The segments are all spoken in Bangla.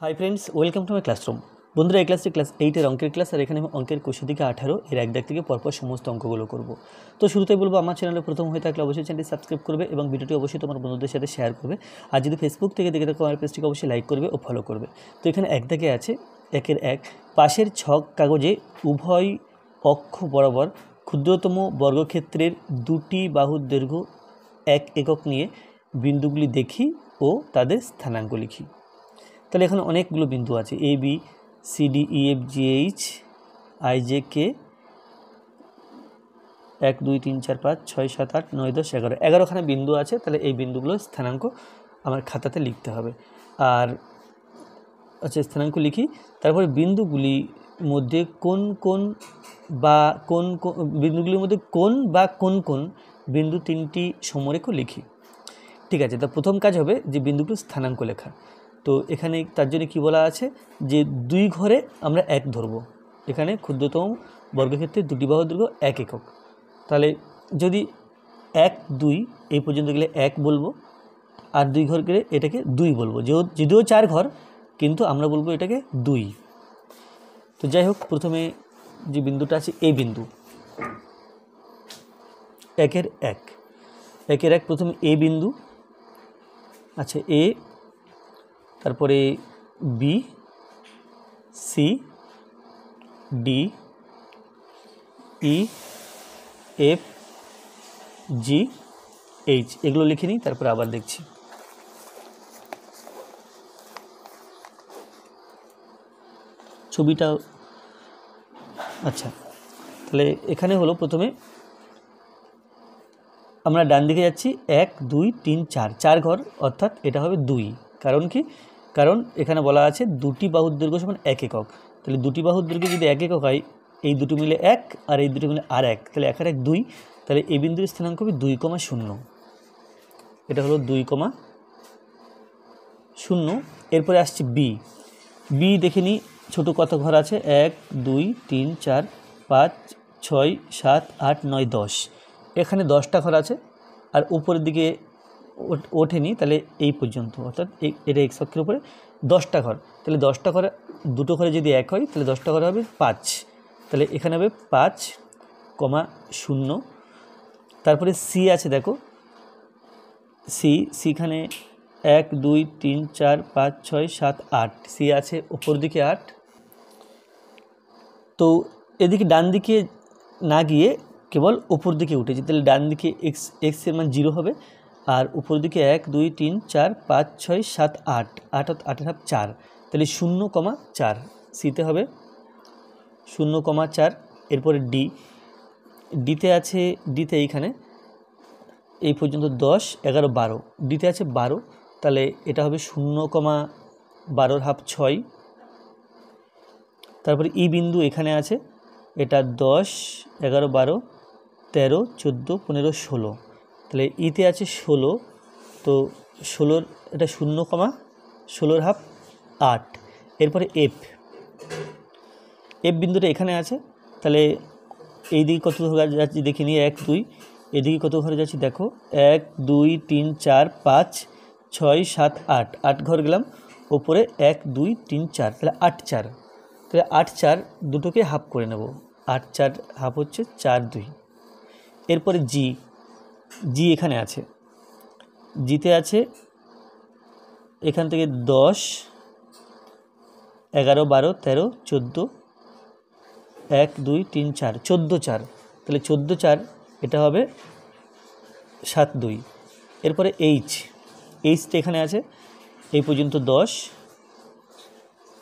Hi friends, welcome to my classroom. বন্ধুরা, এই ক্লাসটি ক্লাস 8-এর অঙ্কের ক্লাস। আর এখানে আমি অঙ্কের 21 থেকে 18 এর এক দাগ থেকে পরপর সমস্ত অঙ্কগুলো করব। তো শুরুতেই বলবো, আমার চ্যানেলে প্রথম হয়ে থাকলে অবশ্যই চ্যানেলটি সাবস্ক্রাইব করবে এবং ভিডিওটি অবশ্যই তোমার বন্ধুদের সাথে শেয়ার করবে। আর যদি ফেসবুক থেকে দেখে থাকো, আমার পেজটিকে অবশ্যই লাইক করবে ও ফলো করবে। তো এখানে এক দাগে আছে 1-এর 1, পাশের ছক কাগজে উভয় অক্ষ বরাবর ক্ষুদ্রতম বর্গক্ষেত্রের দুটি বাহুর দৈর্ঘ্য 1 একক নিয়ে বিন্দুগুলি দেখি ও তাদের স্থানাঙ্ক লিখি। তাহলে এখানে অনেকগুলো বিন্দু আছে, A B C D E F G H I J K 1 2 3 4 5 6 7 8 9 10 11 11খানা বিন্দু আছে। তাহলে এই বিন্দুগুলোর স্থানাঙ্ক আমার খাতাতে লিখতে হবে। আর আচ্ছা, স্থানাঙ্ক লিখি। তারপরে বিন্দুগুলির মধ্যে কোন কোন বিন্দুগুলির মধ্যে কোন বিন্দু তিনটি সমরেখ লিখি। ঠিক আছে, তো প্রথম কাজ হবে যে বিন্দুগুলোর স্থানাঙ্ক লেখা। তো এখানে তার জন্য কী বলা আছে যে 2 ঘরে আমরা 1 ধরব। এখানে ক্ষুদ্রতম বর্গক্ষেত্রে দুটি বাহুর দৈর্ঘ্য 1 একক। তাহলে যদি 1 2 এই পর্যন্ত গেলে 1 বলবো, আর 2 ঘর গেলে এটাকে 2 বলবো। যদিও 4 ঘর, কিন্তু আমরা বলবো এটাকে 2। তো যাই হোক, প্রথমে যে বিন্দুটা আছে এই বিন্দু 1-এর 1, 1-এর 1 প্রথমে এ বিন্দু। আচ্ছা, এ, তারপরে B C D E F G H, এগুলো লিখে নিই, তারপরে আবার দেখছি। ছবিটা আচ্ছা, তাহলে এখানে হলো প্রথমে আমরা ডান দিকে যাচ্ছি 1 2 3 4, 4 ঘর, অর্থাৎ এটা হবে 2। কারণ কি? কারণ এখানে বলা আছে দুটি বাহুর দৈর্ঘ্য সমান 1 একক। তাহলে দুটি বাহুর দৈর্ঘ্য যদি 1 একক হয়, এই দুটো মিলে 1 আর এই দুটো মিলে আর 1, তাহলে 1 আর 1 2। তাহলে এই বিন্দুর স্থানাঙ্ক হবে 2,0। এটা হলো 2,0। এরপরে আসছে বি। বি দেখে নিই ছোটো কত ঘর আছে, 1 2 3 4 5 6 7 8 9 10। এখানে 10টা ঘর আছে, আর উপরের দিকে ওঠেনি, তাহলে এই পর্যন্ত, অর্থাৎ এটা এক্স অক্ষের উপরে 10টা ঘর। তাহলে 10টা ঘরে দুটো ঘরে যদি 1 হয়, তাহলে 10টা ঘরে হবে 5। তাহলে এখানে হবে 5,0। তারপরে সি আছে, দেখো সিখানে 1 2 3 4 5 6 7 8, সি আছে উপর দিকে 8। তো এদিকে ডান দিকে না গিয়ে কেবল উপর দিকে উঠেছি, তাহলে ডান দিকে এক্সের মান 0 হবে, আর উপর দিকে 1 2 3 4 5 6 7 8, 8 4, তাহলে 0,4 সিতে হবে 0,4। এরপরে ডিতে আছে, ডিতে এইখানে এই পর্যন্ত 10 11 12, ডিতে আছে 12, তাহলে এটা হবে 0,12 হাফ 6। তারপরে ই বিন্দু এখানে আছে, এটা 10 11 12 13 14 15 16, তাহলে ইতে আছে 16, তো 16 এটা 0,16 হাফ 8। এরপরে এফ বিন্দুটা এখানে আছে, তাহলে এই দিকে কত ঘর যাচ্ছি দেখে নিয়ে 1 2, এদিকে কত ঘরে যাচ্ছি দেখো 1 2 3 4 5 6 7 8, 8 ঘর গেলাম, ওপরে 1 2 3 4, তাহলে 8 4। তাহলে 8 4 দুটোকে হাফ করে নেব, 8 4 হাফ হচ্ছে 4 2। এরপরে জি এখানে আছে, জিতে আছে এখান থেকে 10 11 12 13 14 1 2 3 4, 14 4, তাহলে 14 4 এটা হবে 7 2। এরপরে এইচটা এখানে আছে, এই পর্যন্ত 10,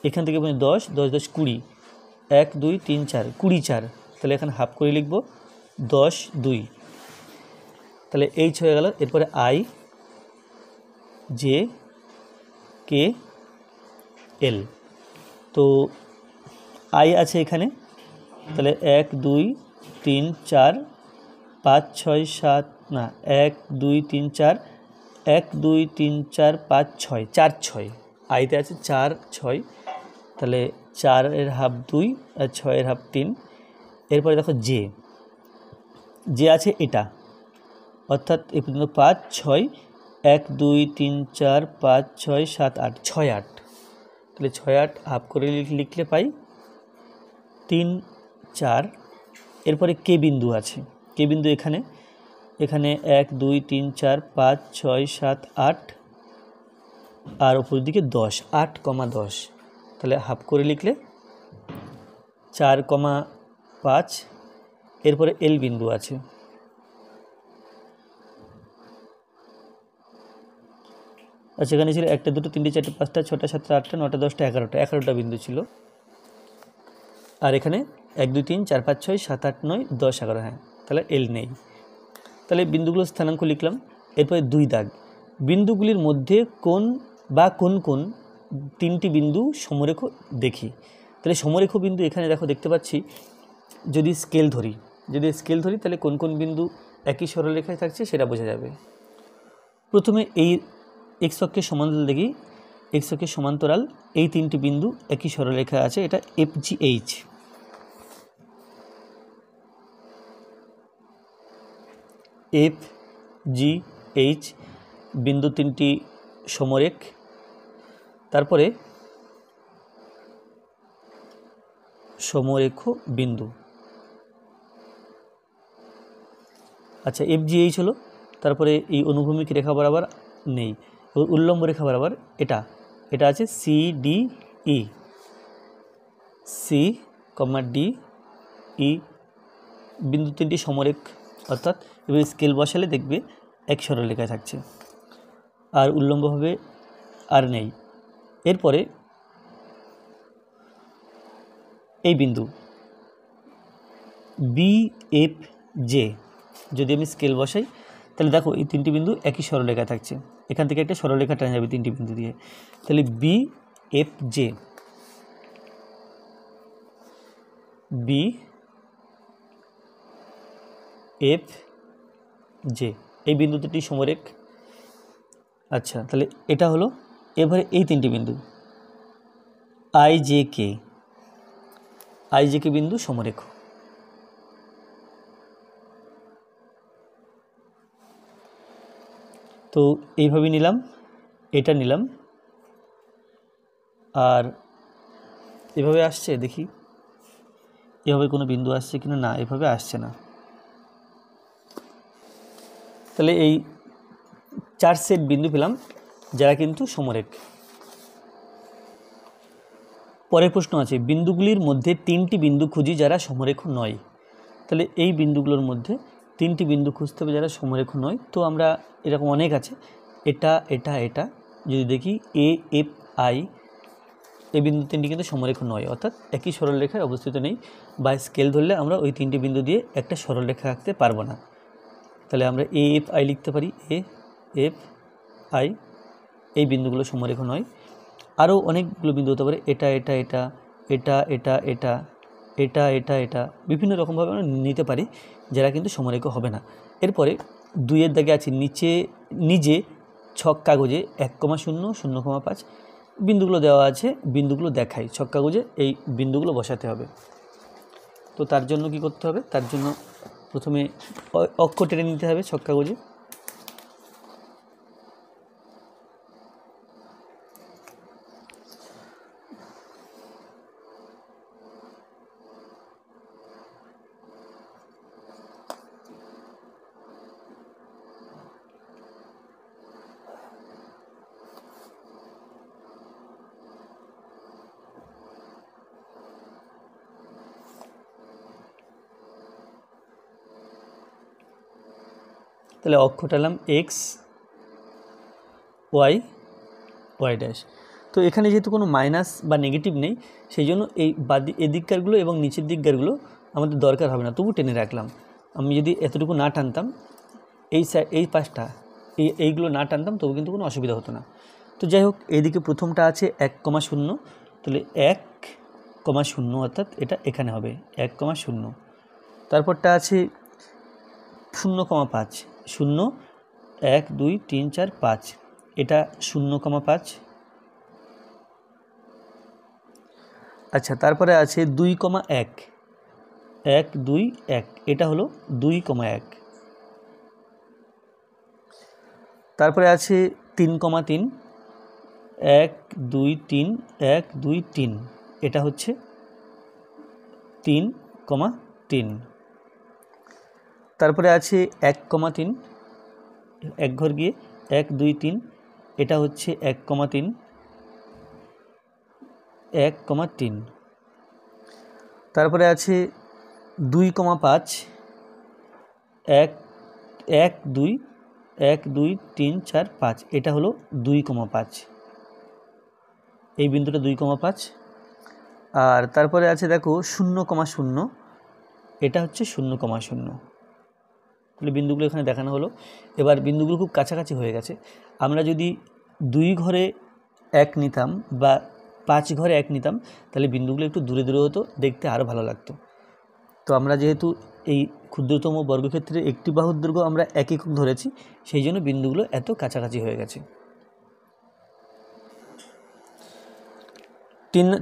এখান থেকে 10 10 10 20, 1 2 3 4 24, তাহলে এখানে হাফ করে লিখব 10 2, তাহলে এইচ হয়ে গেল। এরপরে আই জে কে এল, তো আই আছে এখানে, তাহলে 1 2 3 4 5 6 7 না 1 2 3 4 1 2 3 4 5 6 4 6, আইতে আছে 4 6, তাহলে 4-এর হাফ 2 আর 6-এর হাফ 3। এরপরে দেখো যে আছে এটা, অর্থাৎ এই পর্যন্ত 5 6 1 2 3 4 5 6 7 8, 6 8, তাহলে 6 8 হাফ করে লিখলে পাই 3 4। এরপরে কে বিন্দু আছে, কে বিন্দু এখানে 1 2 3 4 5 6 7 8 আর উপর দিকে 10, 8, 10। তাহলে হাফ করে লিখলে 4, 5। এরপরে এল বিন্দু আছে, আচ্ছা এখানে ছিল 1 2 3 4 5 6 7 8 9 10 11টা 11টা বিন্দু ছিল। আর এখানে 1 2 3 4 5 6 7 8 9 10 11, হ্যাঁ তাহলে এল নেই। তাহলে বিন্দুগুলো স্থানাঙ্ক লিখলাম। এরপরে 2 দাগ, বিন্দুগুলির মধ্যে কোন বা কোন কোন 3টি বিন্দু সমরেখ দেখি। তাহলে সমরেখ বিন্দু এখানে দেখো দেখতে পাচ্ছি, যদি স্কেল ধরি তাহলে কোন কোন বিন্দু একই সরলরেখায় থাকছে সেটা বোঝা যাবে। প্রথমে এই এক্স অক্ষের সমান্তরাল দেখি, এক্স অক্ষের সমান্তরাল এই 3টি বিন্দু একই সরলরেখায় আছে, এটা FGH। FGH বিন্দু 3টি সমরেখ। তারপরে সমরেখ বিন্দু, আচ্ছা FGH হলো। তারপরে এই অনুভূমিক রেখা বরাবর নেই, উল্লম্ব রেখা বরাবর এটা আছে CDE, C, D, E বিন্দু 3টি সমরেখ, অর্থাৎ এবার স্কেল বসালে দেখবে এক সরলরেখায় থাকছে, আর উল্লম্বভাবে আর নেই। এরপরে এই বিন্দু BFJ, যদি আমি স্কেল বসাই তাহলে দেখো এই 3টি বিন্দু একই সরলরেখায় থাকছে, এখান থেকে একটা সরলরেখা টানা যাবে 3টি বিন্দু দিয়ে। তাহলে BFJ এই বিন্দু 3টি সমরেখ। আচ্ছা তাহলে এটা হলো। এবারে এই 3টি বিন্দু IJK বিন্দু সমরেখ। তো এইভাবে নিলাম, এটা নিলাম, আর এভাবে আসছে দেখি এভাবে কোনো বিন্দু আসছে কিনা, না এভাবে আসছে না। তাহলে এই 4 সেট বিন্দু পেলাম যারা কিন্তু সমরেখ। পরের প্রশ্ন আছে, বিন্দুগুলির মধ্যে 3টি বিন্দু খুঁজি যারা সমরেখ নয়। তাহলে এই বিন্দুগুলোর মধ্যে 3টি বিন্দু খুঁজতে হবে যারা সমরেখ নয়। তো আমরা এরকম অনেক আছে, এটা যদি দেখি AFI, এই বিন্দু 3টি কিন্তু সমরেখ নয়, অর্থাৎ একই সরলরেখায় অবস্থিত নেই, বা স্কেল ধরলে আমরা ওই 3টি বিন্দু দিয়ে একটা সরলরেখা আঁকতে পারবো না। তাহলে আমরা AFI লিখতে পারি, AFI এই বিন্দুগুলো সমরেখ নয়। আরও অনেকগুলো বিন্দু হতে পারে, এটা বিভিন্ন রকমভাবে আমরা নিতে পারি, যারা কিন্তু সমরেখ হবে না। এরপরে 2 দাগে আছে নিজে ছক কাগজে 1,0 0,5 বিন্দুগুলো দেওয়া আছে, বিন্দুগুলো দেখাই ছক কাগজে, এই বিন্দুগুলো বসাতে হবে। তো তার জন্য কি করতে হবে, তার জন্য প্রথমে অক্ষ টেনে নিতে হবে ছক কাগজে। তাহলে অক্ষ টানলাম X Y ড্যাশ। তো এখানে যেহেতু কোনো মাইনাস বা নেগেটিভ নেই, সেই জন্য এই এদিককারগুলো এবং নিচের দিককারগুলো আমাদের দরকার হবে না, তবু টেনে রাখলাম। আমি যদি এতটুকু না টানতাম, এই পাশটা এইগুলো না টানতাম, তবু কিন্তু কোনো অসুবিধা হতো না। তো যাই হোক, এইদিকে প্রথমটা আছে 1,0, তাহলে 1,0 অর্থাৎ এটা এখানে হবে 1,0। তারপরটা আছে 0,5, 0 1 2 3 4 5, এটা 0,5। আচ্ছা তারপরে আছে 2,1, 1 2 1, এটা হলো 2,1। তারপরে আছে 3,3, 1 2 3 1 2 3, এটা হচ্ছে 3,3। তারপরে আছে 1,3, এক ঘর গিয়ে 1 2 3, এটা হচ্ছে 1,3 1,3। তারপরে আছে 2,5, 1 1 2 1 2 3 4 5, এটা হলো 2,5, এই বিন্দুটা 2,5। আর তারপরে আছে দেখো 0,0, এটা হচ্ছে 0,0। তাহলে বিন্দুগুলো এখানে দেখানো হলো। এবার বিন্দুগুলো খুব কাছাকাছি হয়ে গেছে। আমরা যদি 2 ঘরে 1 নিতাম বা 5 ঘরে 1 নিতাম, তাহলে বিন্দুগুলো একটু দূরে দূরে হতো, দেখতে আরও ভালো লাগতো। তো আমরা যেহেতু এই ক্ষুদ্রতম বর্গক্ষেত্রে একটি বাহুর দৈর্ঘ্য আমরা 1 একক ধরেছি, সেই জন্য বিন্দুগুলো এত কাছাকাছি হয়ে গেছে।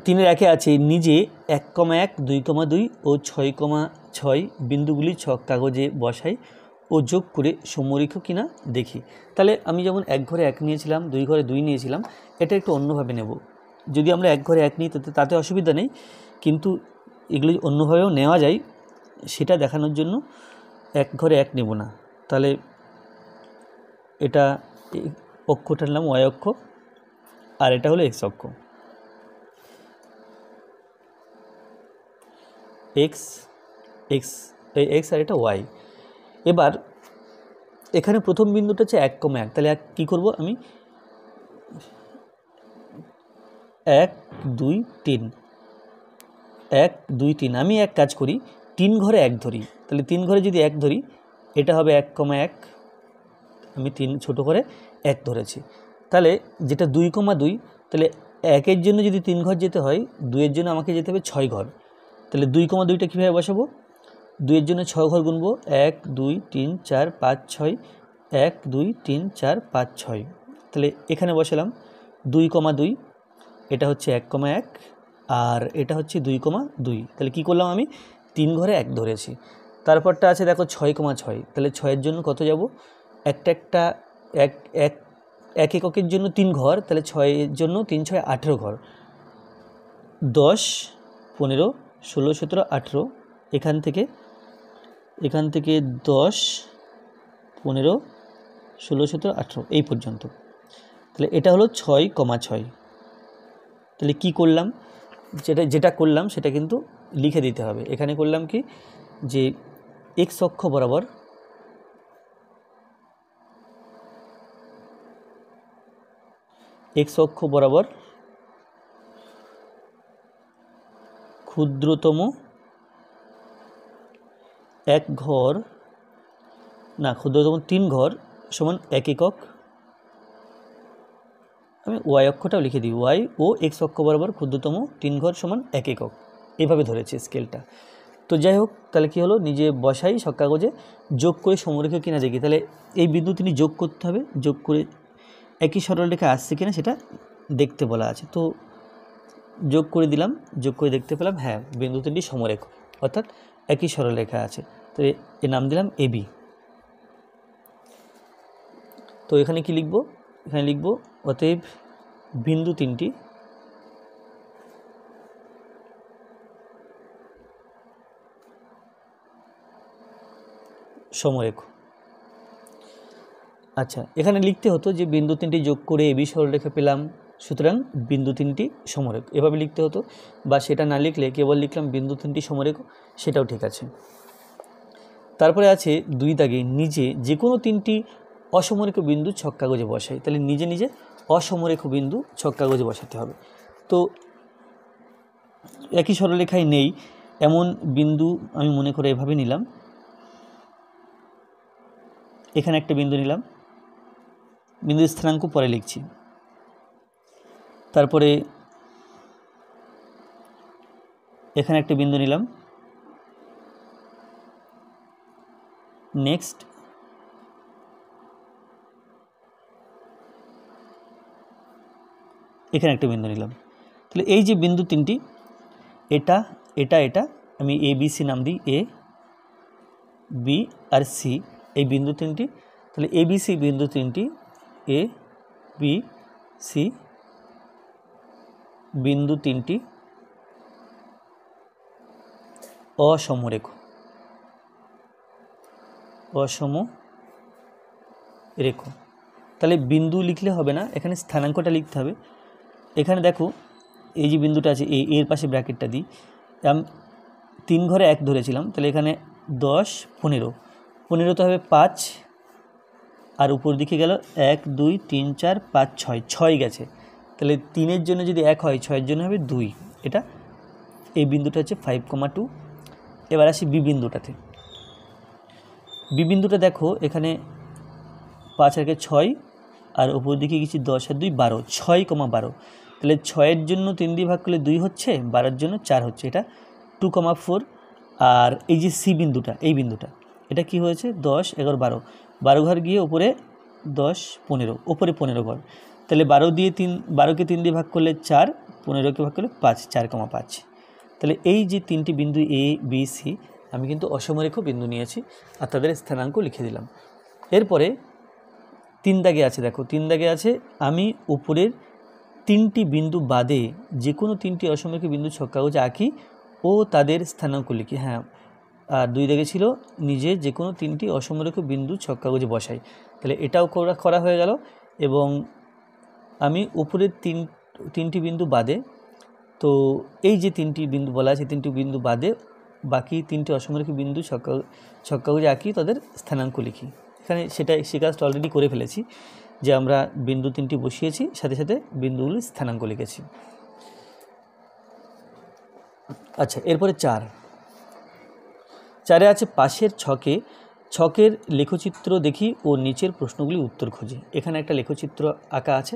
3-এর একে আছে নিজে 1,1 2,2 ও 6,6 বিন্দুগুলি ছক কাগজে বসাই ও যোগ করে সমরেখ কিনা দেখি। তাহলে আমি যেমন 1 ঘরে 1 নিয়েছিলাম, 2 ঘরে 2 নিয়েছিলাম, এটা একটু অন্যভাবে নেব। যদি আমরা 1 ঘরে 1 নিই তাতে অসুবিধা নেই, কিন্তু এগুলো অন্যভাবেও নেওয়া যায়, সেটা দেখানোর জন্য 1 ঘরে 1 নেব না। তাহলে এটা অক্ষটার নাম y অক্ষ, আর এটা হলো x অক্ষ। এক্স আর এটা y। এবার এখানে প্রথম বিন্দুটা হচ্ছে 1,1, তাহলে কী করব আমি, 1 2 3 1 2 3, আমি এক কাজ করি, 3 ঘরে 1 ধরি। তাহলে 3 ঘরে যদি 1 ধরি, এটা হবে 1,1, আমি 3 ছোটো করে 1 ধরেছি। তাহলে যেটা 2,2, তাহলে 1-এর জন্য যদি 3 ঘর যেতে হয়, 2-এর জন্য আমাকে যেতে হবে 6 ঘর। তাহলে 2,2টা কীভাবে বসাবো, 2-এর জন্য 6 ঘর গুনবো, 1 2 3 4 5 6, 1 2 3 4 5 6। তাহলে এখানে বসালাম 2,2, এটা হচ্ছে 1,1, আর এটা হচ্ছে 2,2। তাহলে কি করলাম, আমি 3 ঘরে 1 ধরেছি। তারপরটা আছে দেখো 6,6, তাহলে 6-এর জন্য কত যাব, একটা এক এককের জন্য 3 ঘর, তাহলে 6-এর জন্য 3 6 18 ঘর, 10 15 16 17 18, এখান থেকে 10 15 16 17 18 এই পর্যন্ত। তাহলে এটা হলো 6,6। তাহলে কি করলাম, যেটা করলাম সেটা কিন্তু লিখে দিতে হবে। এখানে করলাম কি, যে x অক্ষ বরাবর ক্ষুদ্রতম 1 ঘর, না ক্ষুদ্রতম 3 ঘর সমান 1 একক। আমি y অক্ষটাও লিখে দিই, y ও x অক্ষ বরাবর ক্ষুদ্রতম 3 ঘর সমান 1 একক, এইভাবে ধরেছি স্কেলটা। তো যাই হোক, তাহলে কী হলো, নিজে বসাই ছক কাগজে, যোগ করে সমরেখ কিনা দেখি। তাহলে এই বিন্দু তিনি যোগ করতে হবে, যোগ করে একই সরলরেখা আসছে কিনা সেটা দেখতে বলা আছে। তো যোগ করে দিলাম, যোগ করে দেখতে পেলাম হ্যাঁ বিন্দু তিনটি সমরেখ, অর্থাৎ একই সরলরেখা আছে। তো এর নাম দিলাম AB। তো এখানে কি লিখব, এখানে লিখব অতএব বিন্দু তিনটি সমরেখ। আচ্ছা, এখানে লিখতে হতো যে বিন্দু তিনটি যোগ করে AB সরলরেখা পেলাম, সুতরাং বিন্দু তিনটি সমরেখ, এভাবে লিখতে হতো। বা সেটা না লিখলে কেবল লিখলাম বিন্দু তিনটি সমরেখ, সেটাও ঠিক আছে। তারপরে আছে 2 দাগে নিজে যে কোনো 3টি অসমরেখ বিন্দু ছক কাগজে বসাই। তাহলে নিজে নিজে অসমরেখ বিন্দু ছক কাগজে বসাতে হবে। তো একই সরলরেখায় নেই এমন বিন্দু আমি মনে করে এভাবে নিলাম, এখানে একটা বিন্দু নিলাম, বিন্দু স্থানাঙ্ক পরে লিখছি। তারপরে এখানে একটা বিন্দু নিলাম, নেক্সট এখানে একটা বিন্দু নিলাম। তাহলে এই যে বিন্দু তিনটি, এটা এটা এটা আমি ABC নাম দিই, A B আর C, এই বিন্দু তিনটি। তাহলে ABC বিন্দু তিনটি A B C বিন্দু তিনটি অসমরেখ, অসমরেখ। তাহলে বিন্দু লিখলে হবে না, এখানে স্থানাঙ্কটা লিখতে হবে। এখানে দেখো এই যে বিন্দুটা আছে, এর পাশে ব্র্যাকেটটা দিই, আমি 3 ঘরে 1 ধরেছিলাম, তাহলে এখানে 10 15, 15 হবে 5, আর উপর দিকে গেল 1 2 3 4 5 6, 6 গেছে। তাহলে 3-এর জন্য যদি 1 হয়, 6-এর জন্য হবে 2। এটা এই বিন্দুটা হচ্ছে 5,2। এবার আসি বি বিন্দুটাতে। বি বিন্দুটা দেখো এখানে 5 আর 6, আর উপর দিকে গেছি 10 আর 2 12, 6,12। তাহলে 6-এর জন্য 3 দিয়ে ভাগ করলে 2 হচ্ছে, 12-এর জন্য 4 হচ্ছে, এটা 2,4। আর এই যে সি বিন্দুটা, এই বিন্দুটা, এটা কি হয়েছে 10 11 12, 12 ঘর গিয়ে উপরে 10 15, উপরে 15 ঘর। তাহলে 12কে 3 দিয়ে ভাগ করলে 4, 15কে ভাগ করলে 5, 4,5। তাহলে এই যে 3টি বিন্দু এ বি সি আমি কিন্তু অসমরেখ বিন্দু নিয়েছি আর তাদের স্থানাঙ্ক লিখে দিলাম। এরপরে 3 দাগে আছে, দেখো 3 দাগে আছে, আমি উপরের 3টি বিন্দু বাদে যে কোনো 3টি অসমরেখ বিন্দু ছক কাগজে আঁকি ও তাদের স্থানাঙ্ক লিখি। হ্যাঁ, আর 2 দাগে ছিল নিজে যে কোনো 3টি অসমরেখ বিন্দু ছক কাগজে বসাই। তাহলে এটাও করা হয়ে গেল। এবং আমি উপরের 3টি বিন্দু বাদে, তো এই যে 3টি বিন্দু বলা আছে 3টি বিন্দু বাদে বাকি 3টি অসমরেখ বিন্দু ছক কাগজে আঁকি, তাদের স্থানাঙ্ক লিখি। এখানে সে কাজটা অলরেডি করে ফেলেছি, যে আমরা বিন্দু 3টি বসিয়েছি, সাথে সাথে বিন্দুগুলির স্থানাঙ্ক লিখেছি। আচ্ছা, এরপরে 4-এ আছে পাশের ছকের লেখচিত্র দেখি ও নিচের প্রশ্নগুলি উত্তর খুঁজি। এখানে একটা লেখচিত্র আঁকা আছে,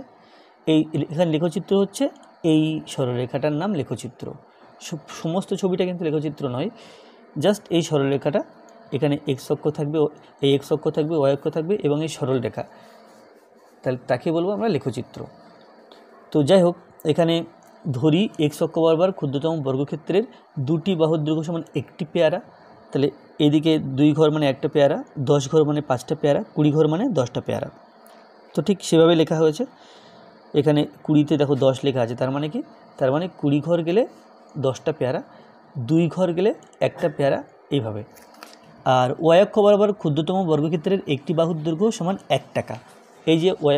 এখানে লেখচিত্র হচ্ছে এই সরলরেখাটার নাম লেখচিত্র। সমস্ত ছবিটা কিন্তু লেখচিত্র নয়, জাস্ট এই সরলরেখাটা। এখানে এক্স অক্ষ থাকবে, এই এক্স অক্ষ থাকবে, ওয়াই অক্ষ থাকবে এবং এই সরল রেখা, তাহলে তাকে বলবো আমরা লেখচিত্র। তো যাই হোক, এখানে ধরি এক্স অক্ষ বরাবর ক্ষুদ্রতম বর্গক্ষেত্রের 2টি বাহুর দৈর্ঘ্য সমান 1টি পেয়ারা। তাহলে এদিকে 2 ঘর মানে 1টা পেয়ারা, 10 ঘর মানে 5টা পেয়ারা, 20 ঘর মানে 10টা পেয়ারা। তো ঠিক সেভাবে লেখা হয়েছে। এখানে 20-তে দেখো 10 লেখা আছে, তার মানে কি, তার মানে 20 ঘর গেলে 10টা পেয়ারা, 2 ঘর গেলে 1টা পেয়ারা, এইভাবে। আর ওয়াই অক্ষ বরাবর ক্ষুদ্রতম বর্গক্ষেত্রের একটি বাহুর দৈর্ঘ্য সমান 1 টাকা। এই যে ওয়াই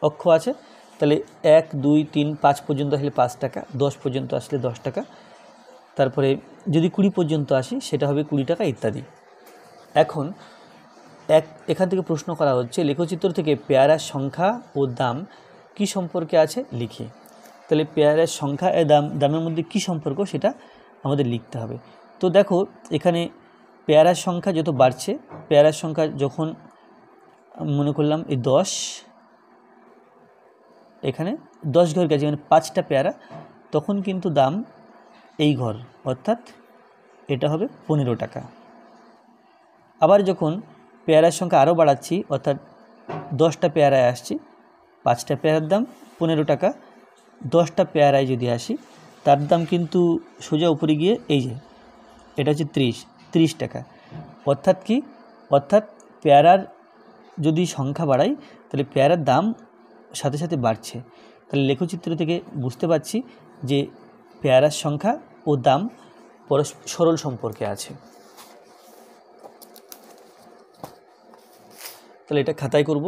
অক্ষ আছে, তাহলে 1 2 3 5 পর্যন্ত আসলে 5 টাকা, 10 পর্যন্ত আসলে 10 টাকা, তারপরে যদি 20 পর্যন্ত আসি সেটা হবে 20 টাকা, ইত্যাদি। এখন এখান থেকে প্রশ্ন করা হচ্ছে, লেখচিত্র থেকে পেয়ারার সংখ্যা ও দাম কি সম্পর্কে আছে লিখি। তাহলে পেয়ারার সংখ্যা এ দামের মধ্যে কি সম্পর্ক সেটা আমাদের লিখতে হবে। তো দেখো এখানে পেয়ারার সংখ্যা যত বাড়ছে, পেয়ারার সংখ্যা যখন মনে করলাম এই 10, এখানে 10 ঘর গেছে মানে 5টা পেয়ারা, তখন কিন্তু দাম এই ঘর, অর্থাৎ এটা হবে 15 টাকা। আবার যখন পেয়ারার সংখ্যা আরও বাড়াচ্ছি, অর্থাৎ 10টা পেয়ারায় আসছি, 5টা পেয়ারার দাম 15 টাকা, 10টা পেয়ারায় যদি আসি তার দাম কিন্তু সোজা উপরে গিয়ে এই যে এটা হচ্ছে 30 টাকা। অর্থাৎ কি, অর্থাৎ পেয়ারার যদি সংখ্যা বাড়াই তাহলে পেয়ারার দাম সাথে সাথে বাড়ছে। তাহলে লেখচিত্র থেকে বুঝতে পারছি যে পেয়ারার সংখ্যা ও দাম সরল সম্পর্কে আছে। তাহলে এটা খাতায় করব।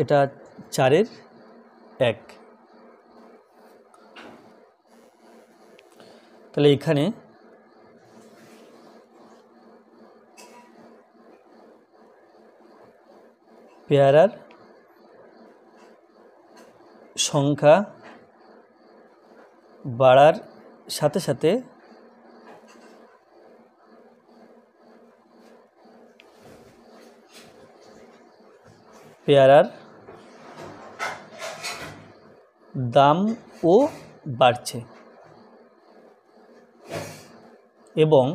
এটা 4-এর 1। তাহলে এখানে পেয়ারার সংখ্যা বাড়ার সাথে সাথে পেয়ারার দামও বাড়ছে, এবং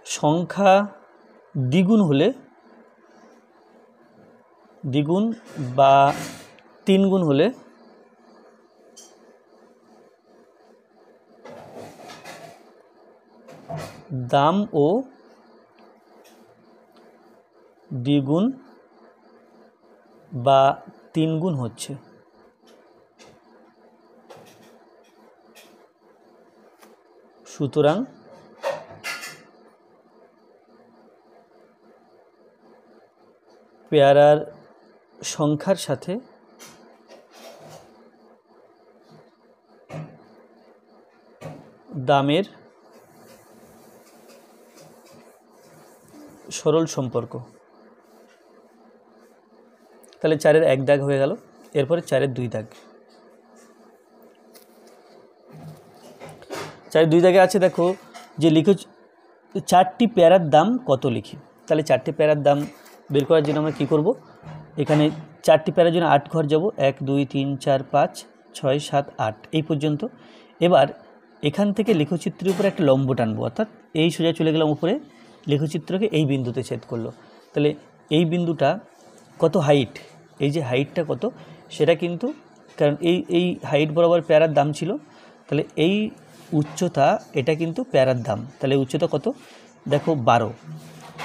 সংখ্যা দ্বিগুণ হলে, দ্বিগুণ বা 3 গুণ হলে দামও দ্বিগুণ বা 3 গুণ হচ্ছে। সুতরাং পেয়ারার সংখ্যার সাথে দামের সরল সম্পর্ক। তাহলে 4-এর 1 দাগ হয়ে গেল, এরপরে 4-এর 2 দাগ। 4-এর 2 দাগে আছে, দেখো যে লিখো 4টি পেয়ারার দাম কত লিখি। তাহলে 4টি পেয়ারার দাম বের করার জন্য আমরা কী করব, এখানে 4টি পেয়ারার জন্য 8 ঘর যাব, 1 2 3 4 5 6 7 8 এই পর্যন্ত। এবার এখান থেকে লেখচিত্রের উপরে একটা লম্ব টানবো, অর্থাৎ এই সোজা চলে গেলাম উপরে, লেখচিত্রকে এই বিন্দুতে ছেদ করলো। তাহলে এই বিন্দুটা কত হাইট, এই যে হাইটটা কত সেটা কিন্তু, কারণ এই হাইট বরাবর পেয়ারার দাম ছিল, তাহলে এই উচ্চতা এটা কিন্তু পেয়ারার দাম। তাহলে উচ্চতা কত, দেখো 12।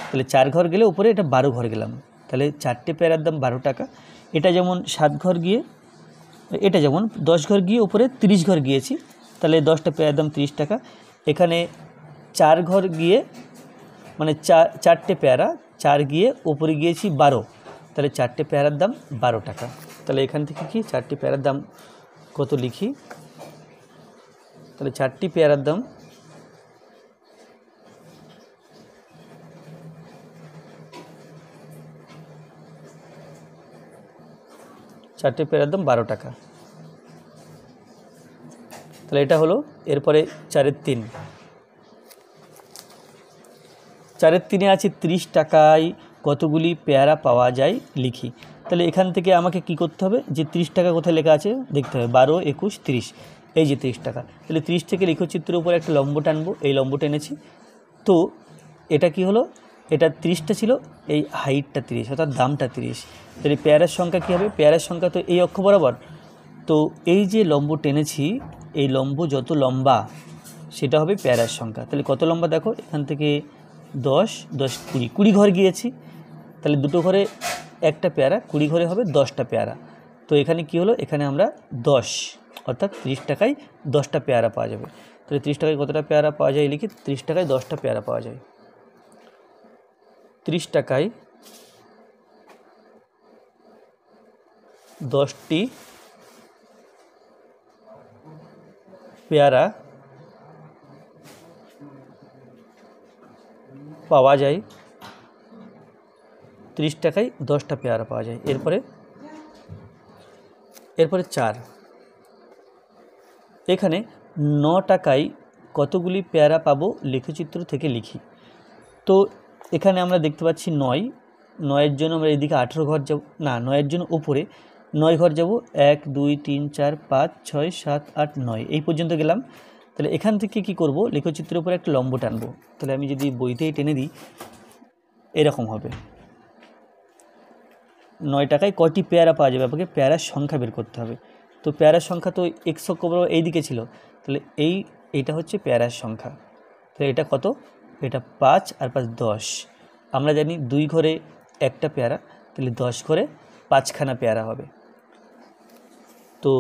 তাহলে 4 ঘর গেলে উপরে এটা 12 ঘর গেলাম, তাহলে 4টে পেয়ারার দাম 12 টাকা। এটা যেমন 7 ঘর গিয়ে, এটা যেমন 10 ঘর গিয়ে উপরে 30 ঘর গিয়েছি, তাহলে 10টা পেয়ারার দাম 30 টাকা। এখানে 4 ঘর গিয়ে মানে 4টে পেয়ারা, 4 গিয়ে উপরে গিয়েছি 12, তাহলে 4টে পেয়ারার দাম 12 টাকা। তাহলে এখান থেকে কি 4টি পেয়ারার দাম কত লিখি, তাহলে 4টি পেয়ারার দাম 12 টাকা। তাহলে এটা হলো। এরপরে 4-এর 3, 4-এর 3-এ আছে 30 টাকায় কতগুলি পেয়ারা পাওয়া যায় লিখি। তাহলে এখান থেকে আমাকে কি করতে হবে, যে 30 টাকা কোথায় লেখা আছে দেখতে হবে, 12 21 30, এই যে 30 টাকা। তাহলে 30 থেকে লেখচিত্রের উপরে একটা লম্ব টানবো, এই লম্ব টেনেছি। তো এটা কি হলো, এটা 30টা ছিল, এই হাইটটা 30, অর্থাৎ দামটা 30। তাহলে পেয়ারার সংখ্যা কী হবে, পেয়ারার সংখ্যা তো এই অক্ষ বরাবর, তো এই যে লম্ব টেনেছি এই লম্ব যত লম্বা সেটা হবে পেয়ারার সংখ্যা। তাহলে কত লম্বা দেখো, এখান থেকে 10 10 20, 20 ঘর গিয়েছি, তাহলে দুটো ঘরে একটা পেয়ারা, 20 ঘরে হবে 10টা পেয়ারা। তো এখানে কি হলো, এখানে আমরা 10, অর্থাৎ 30 টাকায় 10টা পেয়ারা পাওয়া যাবে। তাহলে 30 টাকায় কতটা পেয়ারা পাওয়া যায় লিখি, 30 টাকায় 10টা পেয়ারা পাওয়া যায়। 30 টাকায় 10টি পেয়ারা পাওয়া যায়, 30 টাকায় 10টা পেয়ারা পাওয়া যায়। এরপরে 4, এখানে 9 টাকায় কতগুলি পেয়ারা পাবো লেখচিত্র থেকে লিখি। তো এখানে আমরা দেখতে পাচ্ছি 9-এর জন্য আমরা এদিকে 18 ঘর যাব, না 9-এর জন্য উপরে 9 ঘর যাব, 1 2 3 4 5 6 7 8 9 এই পর্যন্ত গেলাম। তাহলে এখান থেকে কি করব, লেখচিত্রের উপরে একটা লম্ব টানবো। তাহলে আমি যদি বইতেই টেনে দিই এরকম হবে। 9 টাকায় কয়টি পেয়ারা পাওয়া যাবে, আপনাকে পেয়ারার সংখ্যা বের করতে হবে। তো পেয়ারার সংখ্যা তো x অক্ষ বরাবর এই দিকে ছিল, তাহলে এইটা হচ্ছে পেয়ারার সংখ্যা। তাহলে এটা কত, এটা 5 আর 5 10। আমরা জানি 2 ঘরে একটা পেয়ারা, তাহলে 10 ঘরে 5খানা পেয়ারা হবে। তো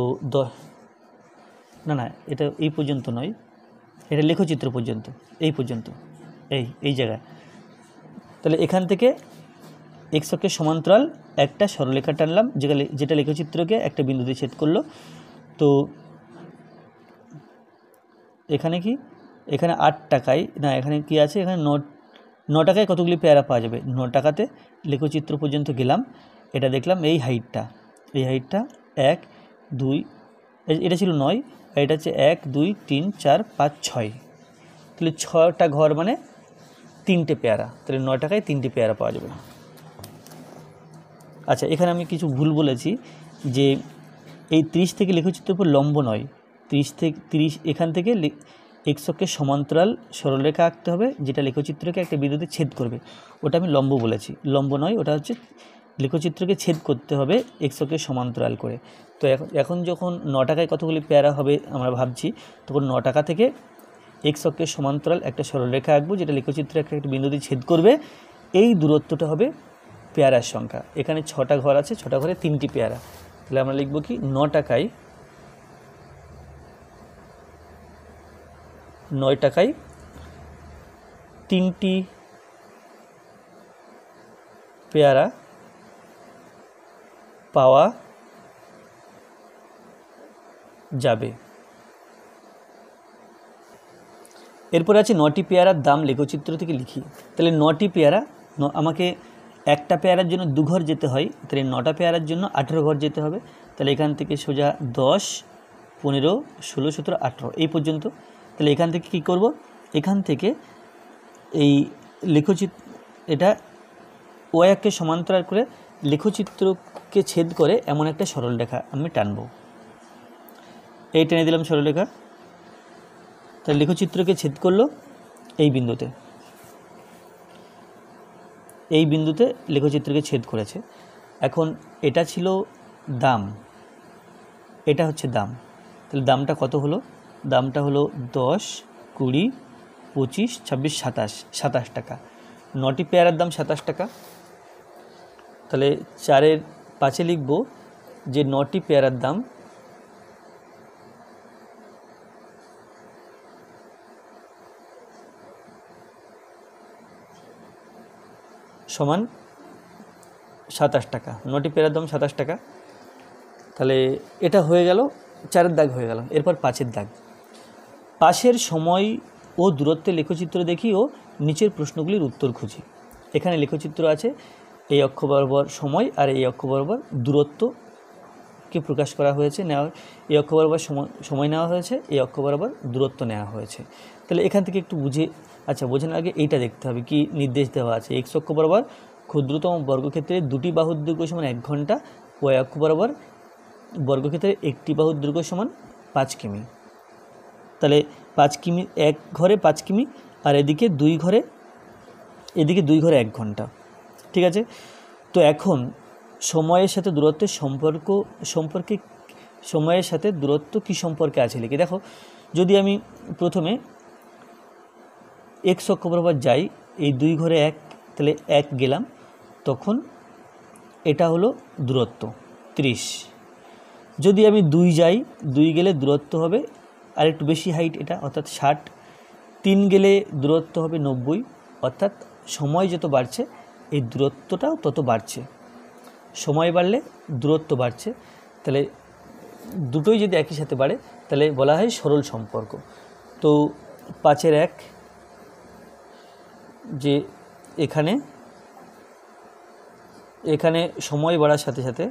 না এটা এই পর্যন্ত নয়, এটা লেখচিত্র পর্যন্ত, এই পর্যন্ত, এই জায়গায়। তাহলে এখান থেকে x অক্ষের সমান্তরাল একটা সরলরেখা টানলাম, যেটা লেখচিত্রকে একটা বিন্দুতে ছেদ করলো। তো এখানে কি, এখানে 8 টাকায়, না এখানে কি আছে, এখানে 9 টাকায় কতগুলি পেয়ারা পাওয়া যাবে, 9 টাকাতে লেখচিত্র পর্যন্ত গেলাম, এটা দেখলাম এই হাইটটা 1 2, এটা ছিল 9, আর এটা হচ্ছে 1 2 3 4 5 6, তাহলে 6টা ঘর মানে 3টে পেয়ারা, তাহলে 9 টাকায় 3টে পেয়ারা পাওয়া যাবে। আচ্ছা, এখানে আমি কিছু ভুল বলেছি, যে এই 30 থেকে লেখচিত্রের উপর লম্ব নয়, 30 এখান থেকে x অক্ষের সমান্তরাল সরলরেখা আঁকতে হবে, যেটা লেখচিত্রকে একটা বিন্দুতে ছেদ করবে, ওটা আমি লম্ব বলেছি। লম্ব নয়, ওটা হচ্ছে লেখচিত্রকে ছেদ করতে হবে x অক্ষের সমান্তরাল করে। তো এখন যখন 9 টাকায় কতগুলি পেয়ারা হবে আমরা ভাবছি, তখন 9 টাকা থেকে x অক্ষের সমান্তরাল একটা সরলরেখা আঁকবো, যেটা লেখচিত্রে একটা বিন্দুতে ছেদ করবে। এই দূরত্বটা হবে পেয়ারার সংখ্যা। এখানে 6টা ঘর আছে, 6টা ঘরে 3টি পেয়ারা, তাহলে আমরা লিখব কি 9 টাকায় 3টি পেয়ারা পাওয়া যাবে। এরপর আছে 9টি পেয়ারার দাম লেখচিত্র থেকে লিখি। তাহলে 9টি পেয়ারা, আমাকে একটা পেয়ারার জন্য 2 ঘর যেতে হয়, তাহলে 9টা পেয়ারার জন্য 18 ঘর যেতে হবে। তাহলে এখান থেকে সোজা 10, 15, 16, 17, 18 এই পর্যন্ত। তাহলে এখান থেকে কি করব, এখান থেকে এই এটা ওয়াইকে সমান্তরাল করে লেখচিত্রকে ছেদ করে এমন একটা সরলরেখা আমি টানব। এই টেনে দিলাম সরলরেখা। তাহলে লেখচিত্রকে ছেদ করলো এই বিন্দুতে, এই বিন্দুতে লেখচিত্রকে ছেদ করেছে। এখন এটা ছিল দাম, এটা হচ্ছে দাম। তাহলে দামটা কত হলো, দামটা হলো 10, 20, 25, 26, 27 টাকা। 9টি পেয়ারার দাম 27 টাকা। তাহলে 4-এর 5-এ লিখব যে 9টি পেয়ারার দাম সমান 27 টাকা। 9টি পেয়ারার দাম 27 টাকা। তাহলে এটা হয়ে গেল, 4-এর দাগ হয়ে গেল। এরপর 5-এর দাগ। পাশের সময় ও দূরত্বের লেখচিত্র দেখি ও নিচের প্রশ্নগুলির উত্তর খুঁজি। এখানে লেখচিত্র আছে, এই অক্ষ বরাবর সময় আর এই অক্ষ বরাবর দূরত্বকে প্রকাশ করা হয়েছে, এই অক্ষ বরাবর সময় নেওয়া হয়েছে, এই অক্ষ বরাবর দূরত্ব নেওয়া হয়েছে। তাহলে এখান থেকে একটু বোঝানোর আগে এইটা দেখতে হবে কি নির্দেশ দেওয়া আছে। এক্স অক্ষ বরাবর ক্ষুদ্রতম বর্গক্ষেত্রে 2টি বাহুর দৈর্ঘ্য সমান 1 ঘন্টা, ওয়াই অক্ষ বরাবর বর্গক্ষেত্রে 1টি বাহুর দৈর্ঘ্য সমান 5 কিমি। তাহলে 5 কিমি, এক ঘরে 5 কিমি, আর এদিকে 2 ঘরে 1 ঘন্টা। ঠিক আছে। তো এখন সময়ের সাথে দূরত্বের সম্পর্কে সময়ের সাথে দূরত্ব কি সম্পর্কে আছে লিখে দেখো। যদি আমি প্রথমে এক্স অক্ষ বরাবর যাই, এই 2 ঘরে 1, তাহলে 1 গেলাম, তখন এটা হলো দূরত্ব 30। যদি আমি 2 যাই, 2 গেলে দূরত্ব হবে আর একটু বেশি হাইট, এটা অর্থাৎ 60। 3 গেলে দূরত্ব হবে 90, অর্থাৎ সময় যত বাড়ছে এই দূরত্বটাও তত বাড়ছে। সময় বাড়লে দূরত্ব বাড়ছে। তাহলে দুটোই যদি একই সাথে বাড়ে তাহলে বলা হয় সরল সম্পর্ক। তো 5-এর 1 যে এখানে সময় বাড়ার সাথে সাথে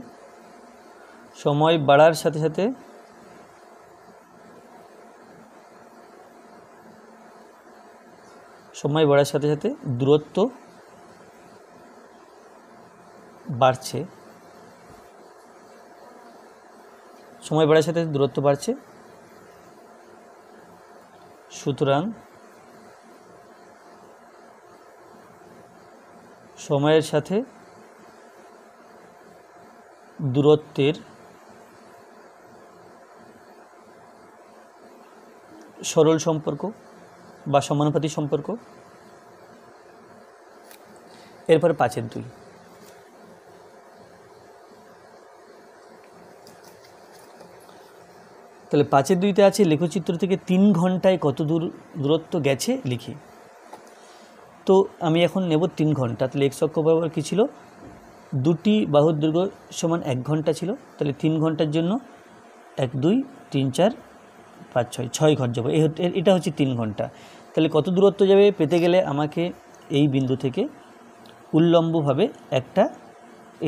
দূরত্ব বাড়ছে। সুতরাং সময়ের সাথে দূরত্বের সরল সম্পর্ক বা সমানুপাতি সম্পর্ক। এরপরে 5-এর 2। তাহলে 5-এর 2তে আছে লেখচিত্র থেকে 3 ঘন্টায় কত দূরত্ব গেছে লিখি। তো আমি এখন নেব 3 ঘন্টা। তাহলে এক্স অক্ষ বরাবর কী ছিল, 2টি বাহুর দৈর্ঘ্য সমান 1 ঘন্টা ছিল। তাহলে 3 ঘন্টার জন্য 1, 2, 3, 4, 5, 6 ঘর যাবে। এটা হচ্ছে 3 ঘন্টা। তাহলে কত দূরত্ব যাবে পেতে গেলে আমাকে এই বিন্দু থেকে উল্লম্বভাবে একটা,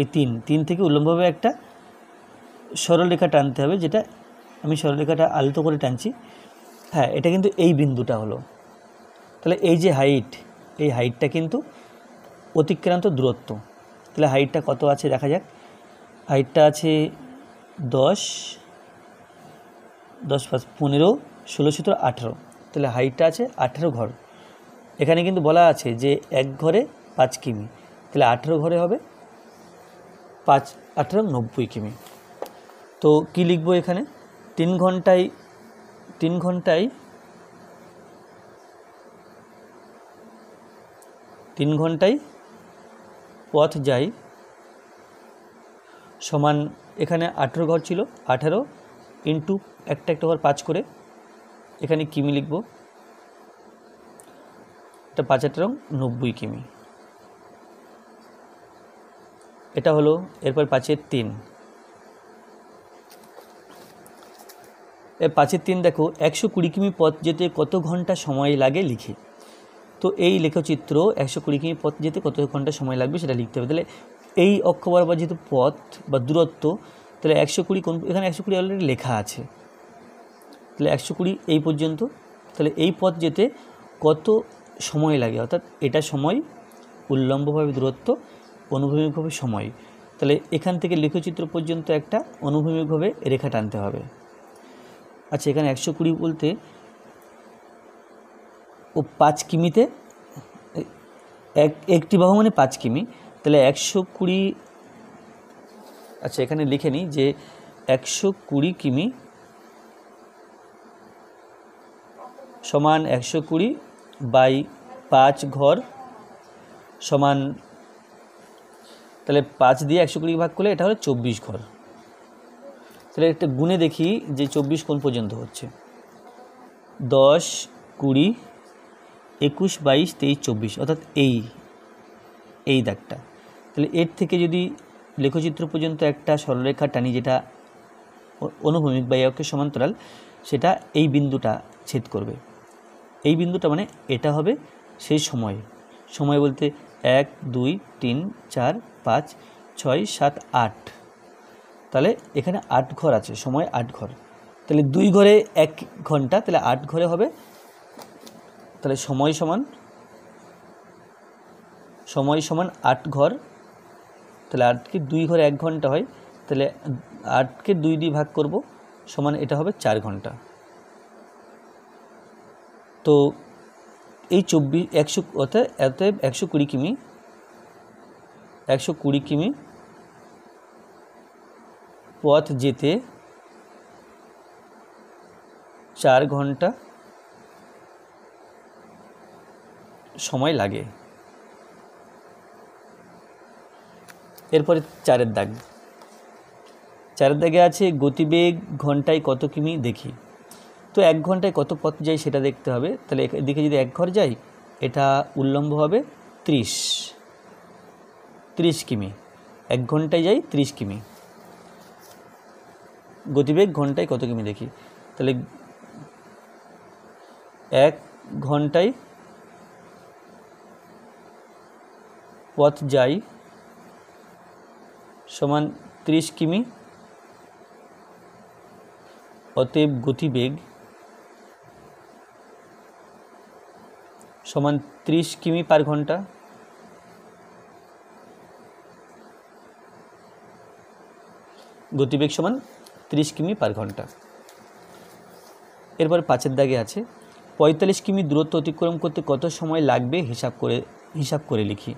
এই 3 থেকে উল্লম্বভাবে একটা সরলরেখা টানতে হবে, যেটা আমি সরলরেখাটা আলতো করে টানছি। হ্যাঁ, এটা কিন্তু এই বিন্দুটা হলো। তাহলে এই যে হাইট, এই হাইটটা কিন্তু অতিক্রান্ত দূরত্ব। তাহলে হাইটটা কত আছে দেখা যাক। হাইটটা আছে 10, 5, 15, 16, 17, 18। তাহলে হাইটটা আছে 18 ঘর। এখানে কিন্তু বলা আছে যে 1 ঘরে 5 কিমি, তাহলে 18 ঘরে হবে 5, 18, 90 কিমি। তো কি লিখব এখানে, 3 ঘন্টায় পথ যাই সমান এখানে 18 ঘর ছিল, 18 ইন্টু একটা একটা ঘর 5 করে, এখানে কিমি লিখব, এটা 5 8 90 কিমি, এটা হলো। এরপর 5 3, এর 5 3 দেখো 120 কিমি পথ যেতে কত ঘন্টা সময় লাগে লিখি। তো এই লেখচিত্র 120 কিমি পথ যেতে কত ঘন্টা সময় লাগবে সেটা লিখতে হবে। তাহলে এই অক্ষ বরাবর যেহেতু পথ বা দূরত্ব, তাহলে 120 কোন, এখানে 120 অলরেডি লেখা আছে, তাহলে 120 এই পর্যন্ত, তাহলে এই পথ যেতে কত সময় লাগে, অর্থাৎ এটা সময়, উল্লম্বভাবে দূরত্ব, অনুভূমিকভাবে সময়। তাহলে এখান থেকে লেখচিত্র পর্যন্ত একটা অনুভূমিকভাবে রেখা টানতে হবে। আচ্ছা, এখানে 120 বলতে ও 5 কিমিতে, একটি বাহু মানে 5 কিমি, তাহলে 120, আচ্ছা এখানে লিখে নিই যে 120 কিমি সমান 120 বাই 5 ঘর সমান, তাহলে 5 দিয়ে 120 ভাগ করলে এটা হলো 24 ঘর। তাহলে একটা গুণে দেখি যে 24 কোন পর্যন্ত হচ্ছে, 10 20 21 22 23 24, অর্থাৎ এই দাগটা। তাহলে এর থেকে যদি লেখচিত্র পর্যন্ত একটা সরলরেখা টানি যেটা অনুভূমিক বা একের সমান্তরাল, সেটা এই বিন্দুটা ছেদ করবে। এই বিন্দুটা মানে এটা হবে সেই সময় বলতে 1 2 3 4 5 6 7 8, তাহলে এখানে 8 ঘর আছে, সময় 8 ঘর, তাহলে 2 ঘরে 1 ঘন্টা, তাহলে 8 ঘরে হবে, তাহলে সময় সমান 8 ঘর, তাহলে 8কে 2 ঘরে 1 ঘন্টা হয়, তাহলে 8কে 2 দিয়ে ভাগ করব, সমান এটা হবে 4 ঘন্টা। তো এই 24 100 অতএব 120 কিমি পথ যেতে 4 ঘন্টা সময় লাগে। এরপরে 4 দাগে আছে গতিবেগ ঘন্টায় কত কিমি দেখি। তো 1 ঘন্টায় কত পথ যায় সেটা দেখতে হবে। তাহলে এদিকে যদি 1 ঘর যাই, এটা উল্লম্ব হবে 30 কিমি, 1 ঘন্টায় যাই 30 কিমি। গতিবেগ ঘন্টায় কত কিমি দেখি, তাহলে 1 ঘন্টায় পথ যাই সমান 30 কিমি, অতএব গতিবেগ সমান 30 কিমি পার ঘন্টা। গতিবেগ সমান 30 কিমি পার ঘন্টা। এরপরে 5 দাগে আছে 45 কিমি দূরত্ব অতিক্রম করতে কত সময় লাগবে হিসাব করে লিখি।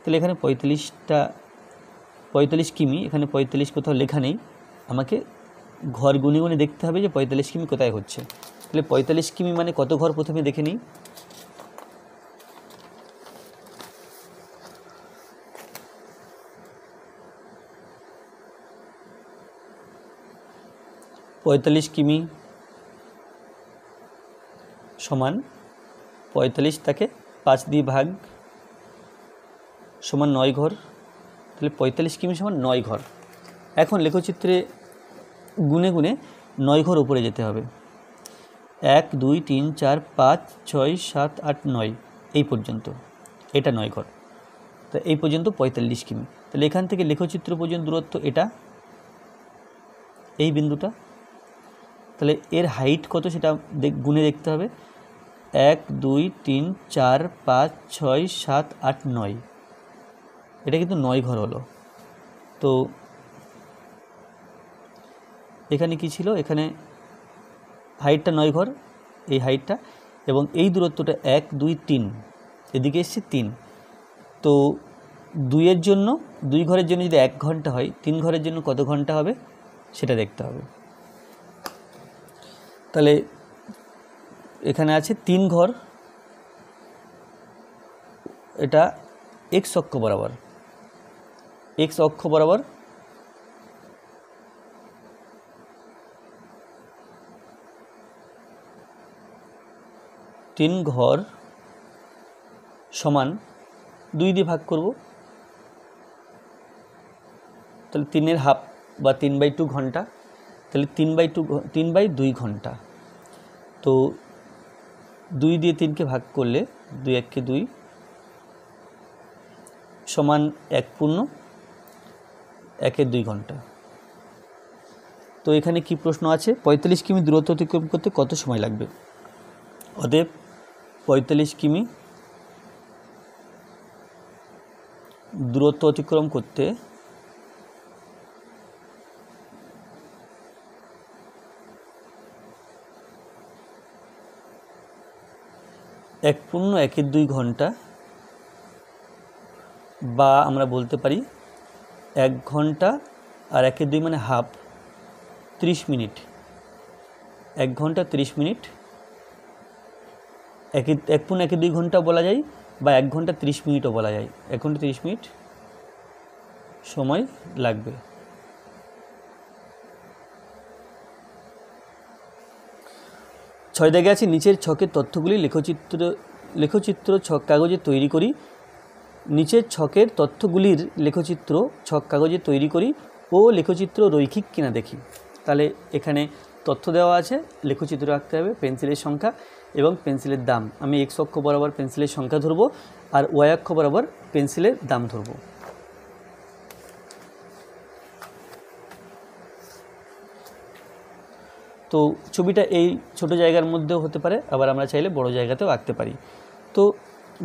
তাহলে এখানে 45 কিমি, এখানে 45 কোথাও লেখা নেই, আমাকে ঘর গুনে গুনে দেখতে হবে যে 45 কিমি কোথায় হচ্ছে। তাহলে 45 কিমি মানে কত ঘর প্রথমে দেখে নিই। পঁয়তাল্লিশ কিমি সমান 45 তাকে 5 দিয়ে ভাগ সমান 9 ঘর, তাহলে 45 কিমি সমান 9 ঘর। এখন লেখচিত্রে গুনে গুনে 9 ঘর উপরে যেতে হবে, 1 2 3 4 5 6 7 8 9 এই পর্যন্ত, এটা 9 ঘর। তো এই পর্যন্ত 45 কিমি। তাহলে এখান থেকে লেখচিত্র পর্যন্ত দূরত্ব এটা, এই বিন্দুটা, তাহলে এর হাইট কত সেটা গুনে দেখতে হবে, 1 2 3 4 5 6 7 8 9, এটা কিন্তু 9 ঘর হলো। তো এখানে কি ছিল, এখানে হাইটটা 9 ঘর, এই হাইটটা, এবং এই দূরত্বটা 1 2 3, এদিকে এসছে 3। তো 2 ঘরের জন্য যদি 1 ঘন্টা হয়, 3 ঘরের জন্য কত ঘন্টা হবে সেটা দেখতে হবে। তাহলে এখানে আছে 3 ঘর, এটা x অক্ষ বরাবর 3 ঘর সমান 2 দিয়ে ভাগ করব, তাহলে 3-এর হাফ বা 3/2 ঘন্টা, তাহলে 3/2 ঘন্টা। তো 2 দিয়ে 3কে ভাগ করলে 2 1-কে 2 সমান 1 পূর্ণ 1-এর 2 ঘন্টা। তো এখানে কি প্রশ্ন আছে, 45 কিমি দূরত্ব অতিক্রম করতে কত সময় লাগবে? অতএব 45 কিমি দূরত্ব অতিক্রম করতে 1 পূর্ণ 1-এর 2 ঘন্টা, বা আমরা বলতে পারি 1 ঘন্টা আর 1-এর 2 মানে হাফ, 30 মিনিট। 1 ঘন্টা 30 মিনিট, 1 পূর্ণ 1-এর 2 ঘন্টা বলা যায়, বা 1 ঘন্টা 30 মিনিটও বলা যায়। 1 ঘন্টা 30 মিনিট সময় লাগবে। ছয় দাগে আছে, নিচের ছকের তথ্যগুলি লেখচিত্র ছক কাগজে তৈরি করি। নিচের ছকের তথ্যগুলির লেখচিত্র ছক কাগজে তৈরি করি ও লেখচিত্র রৈখিক কিনা দেখি। তাহলে এখানে তথ্য দেওয়া আছে, লেখচিত্র আঁকতে হবে, পেন্সিলের সংখ্যা এবং পেন্সিলের দাম। আমি এক্স অক্ষ বরাবর পেন্সিলের সংখ্যা ধরবো আর ওয়াই অক্ষ বরাবর পেন্সিলের দাম ধরবো। তো ছবিটা এই ছোট জায়গার মধ্যেও হতে পারে, আবার আমরা চাইলে বড় জায়গাতেও আঁকতে পারি। তো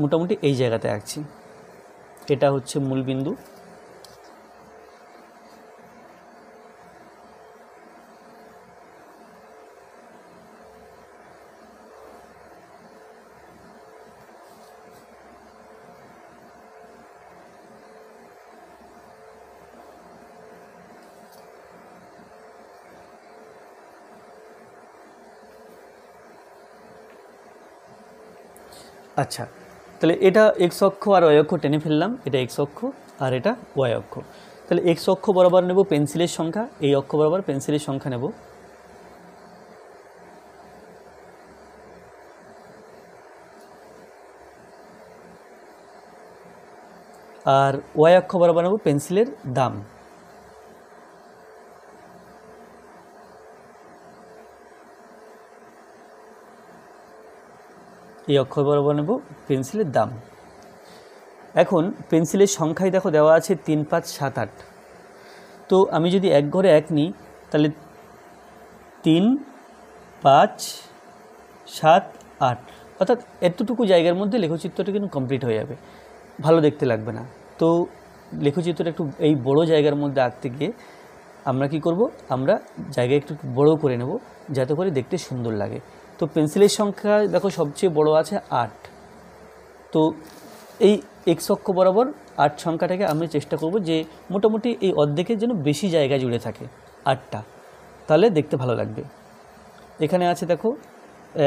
মোটামুটি এই জায়গাতে আঁকছি, এটা হচ্ছে মূল বিন্দু। আচ্ছা, তাহলে এটা এক্স অক্ষ আর ওয়াই অক্ষ টেনে ফেললাম, এটা এক্স অক্ষ আর এটা ওয়াই অক্ষ। তাহলে এক্স অক্ষ বরাবর নেব পেন্সিলের সংখ্যা, এই অক্ষ বরাবর পেন্সিলের সংখ্যা নেব। আর ওয়াই অক্ষ বরাবর নেব পেন্সিলের দাম। এই অক্ষ বরাবর নেব পেন্সিলের দাম। এখন পেন্সিলের সংখ্যায় দেখো দেওয়া আছে 3 5 7 8। তো আমি যদি এক ঘরে এক নিই, তাহলে 3 5 7 8, অর্থাৎ এতটুকু জায়গার মধ্যে লেখচিত্রটা কিন্তু কমপ্লিট হয়ে যাবে, ভালো দেখতে লাগবে না। তো লেখচিত্রটা একটু এই বড় জায়গার মধ্যে আঁকতে গিয়ে আমরা কি করব, আমরা জায়গা একটু বড় করে নেব যাতে করে দেখতে সুন্দর লাগে। তো পেন্সিলের সংখ্যা দেখো সবচেয়ে বড় আছে 8। তো এই এক্স অক্ষ বরাবর 8 সংখ্যাটাকে আমি চেষ্টা করব যে মোটামুটি এই অর্ধেকের জন্য বেশি জায়গা জুড়ে থাকে 8টা, তাহলে দেখতে ভালো লাগবে। এখানে আছে দেখো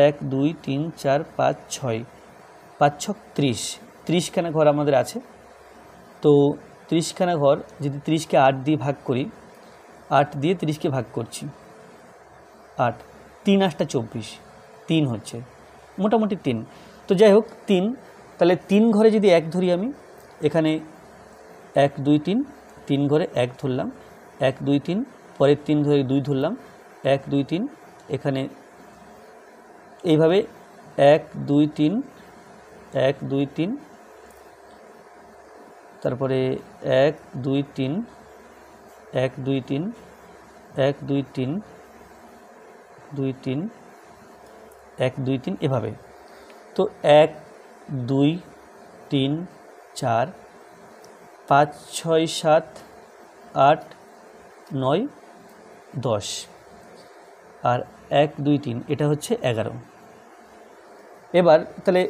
1 2 3 4 5 6, 5 6 30, 30খানা ঘর আমাদের আছে। তো 30খানা ঘর যদি 30কে 8 দিয়ে ভাগ করি, 8 দিয়ে 30কে ভাগ করছি, 8 3 8 24, 3 হচ্ছে মোটামুটি 3। তো যাই হোক 3, তাহলে 3 ঘরে যদি 1 ধরি আমি, এখানে 1 2 3, 3 ঘরে 1 ধরলাম, 1 2 3, পরের 3 ধরে 2 ধরলাম, 1 2 3, এখানে এইভাবে 1 2 3, 1 2 3, তারপরে 1 2 3, 1 2 3, 1 2 3, 2 3, 1 2 3, এভাবে। তো 1 2 3 4 5 6 7 8 9 10, আর 1 2 3, এটা হচ্ছে 11। এবার তাহলে